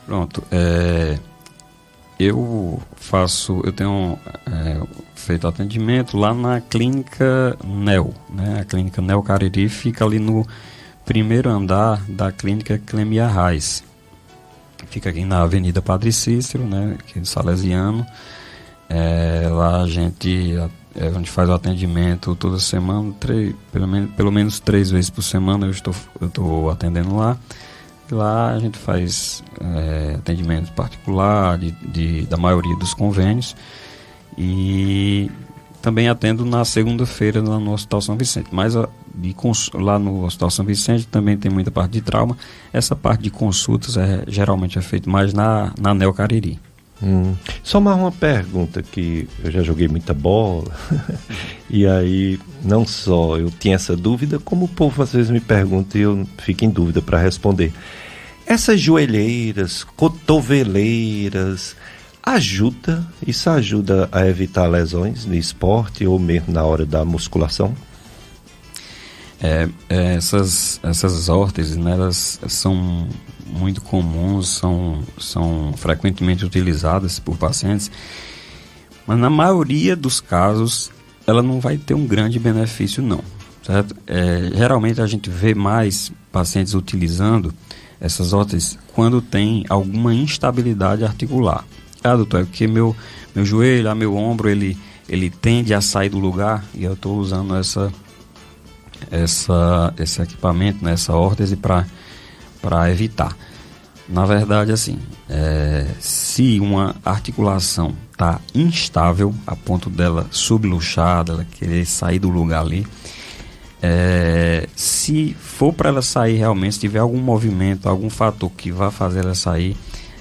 Pronto, eu tenho feito atendimento lá na clínica NEO, né? A clínica NEO Cariri fica ali no primeiro andar da clínica Clemia Reis. Fica aqui na Avenida Padre Cícero, né? Aqui do Salesiano. Lá a gente faz o atendimento toda semana, pelo menos 3 vezes por semana eu estou atendendo lá. Lá a gente faz atendimento particular da maioria dos convênios, e também atendo na segunda-feira lá no Hospital São Vicente, mas lá no Hospital São Vicente também tem muita parte de trauma. Essa parte de consultas geralmente é feita mais na NEO Cariri. Só mais uma pergunta, que eu já joguei muita bola e aí não só eu tinha essa dúvida, como o povo às vezes me pergunta e eu fico em dúvida para responder. Essas joelheiras, cotoveleiras, isso ajuda a evitar lesões no esporte ou mesmo na hora da musculação? Essas órteses, né, elas são muito comuns, são frequentemente utilizadas por pacientes, mas na maioria dos casos ela não vai ter um grande benefício não, certo? Geralmente a gente vê mais pacientes utilizando essas órteses quando tem alguma instabilidade articular. Doutor, é porque meu joelho, meu ombro, ele tende a sair do lugar, e eu estou usando esse equipamento, né, essa órtese para evitar. Na verdade, assim, se uma articulação está instável a ponto dela subluxar, dela querer sair do lugar ali, se for para ela sair realmente, se tiver algum movimento, algum fator que vá fazer ela sair,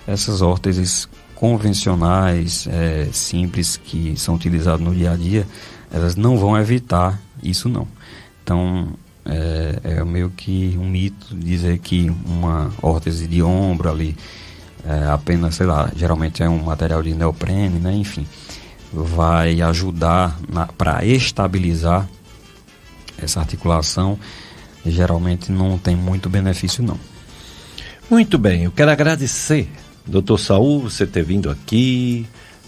essas órteses convencionais, simples, que são utilizadas no dia a dia, elas não vão evitar isso não. Então, é meio que um mito dizer que uma órtese de ombro ali, apenas, sei lá, geralmente é um material de neoprene, né, enfim, vai ajudar para estabilizar essa articulação. geralmente não tem muito benefício, não. Muito bem, eu quero agradecer, Dr. Saul, você ter vindo aqui,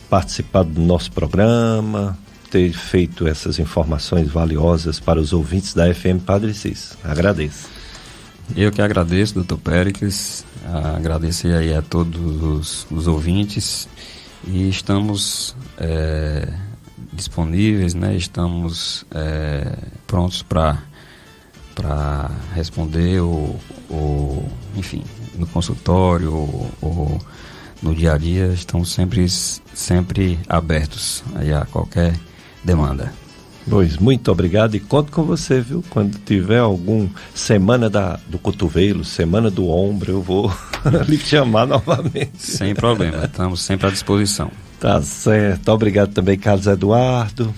participado do nosso programa, ter feito essas informações valiosas para os ouvintes da FM Padre Cícero. Agradeço. Eu que agradeço, Dr. Péricles, agradecer aí a todos os ouvintes, e estamos disponíveis, né? Estamos prontos para responder enfim, no consultório ou no dia a dia. Estamos sempre abertos aí a qualquer demanda. Pois, muito obrigado, e conto com você, viu? Quando tiver algum semana do cotovelo, semana do ombro, eu vou lhe chamar novamente. Sem problema, estamos sempre à disposição. Tá certo, obrigado também, Carlos Eduardo,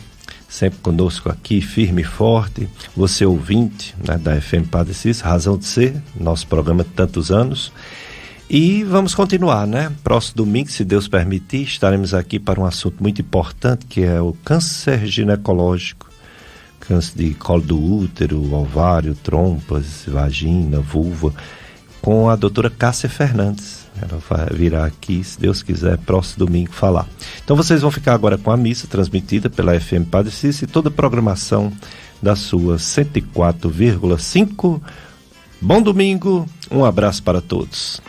sempre conosco aqui, firme e forte. Você ouvinte, né, da FM Padre Cícero, razão de ser, nosso programa de tantos anos. E vamos continuar, né? Próximo domingo, se Deus permitir, estaremos aqui para um assunto muito importante, que é o câncer ginecológico, câncer de colo do útero, ovário, trompas, vagina, vulva, com a doutora Cássia Fernandes. Ela vai virar aqui, se Deus quiser, próximo domingo falar. Então vocês vão ficar agora com a missa transmitida pela FM Padre Cícero e toda a programação da sua 104,5. Bom domingo, um abraço para todos.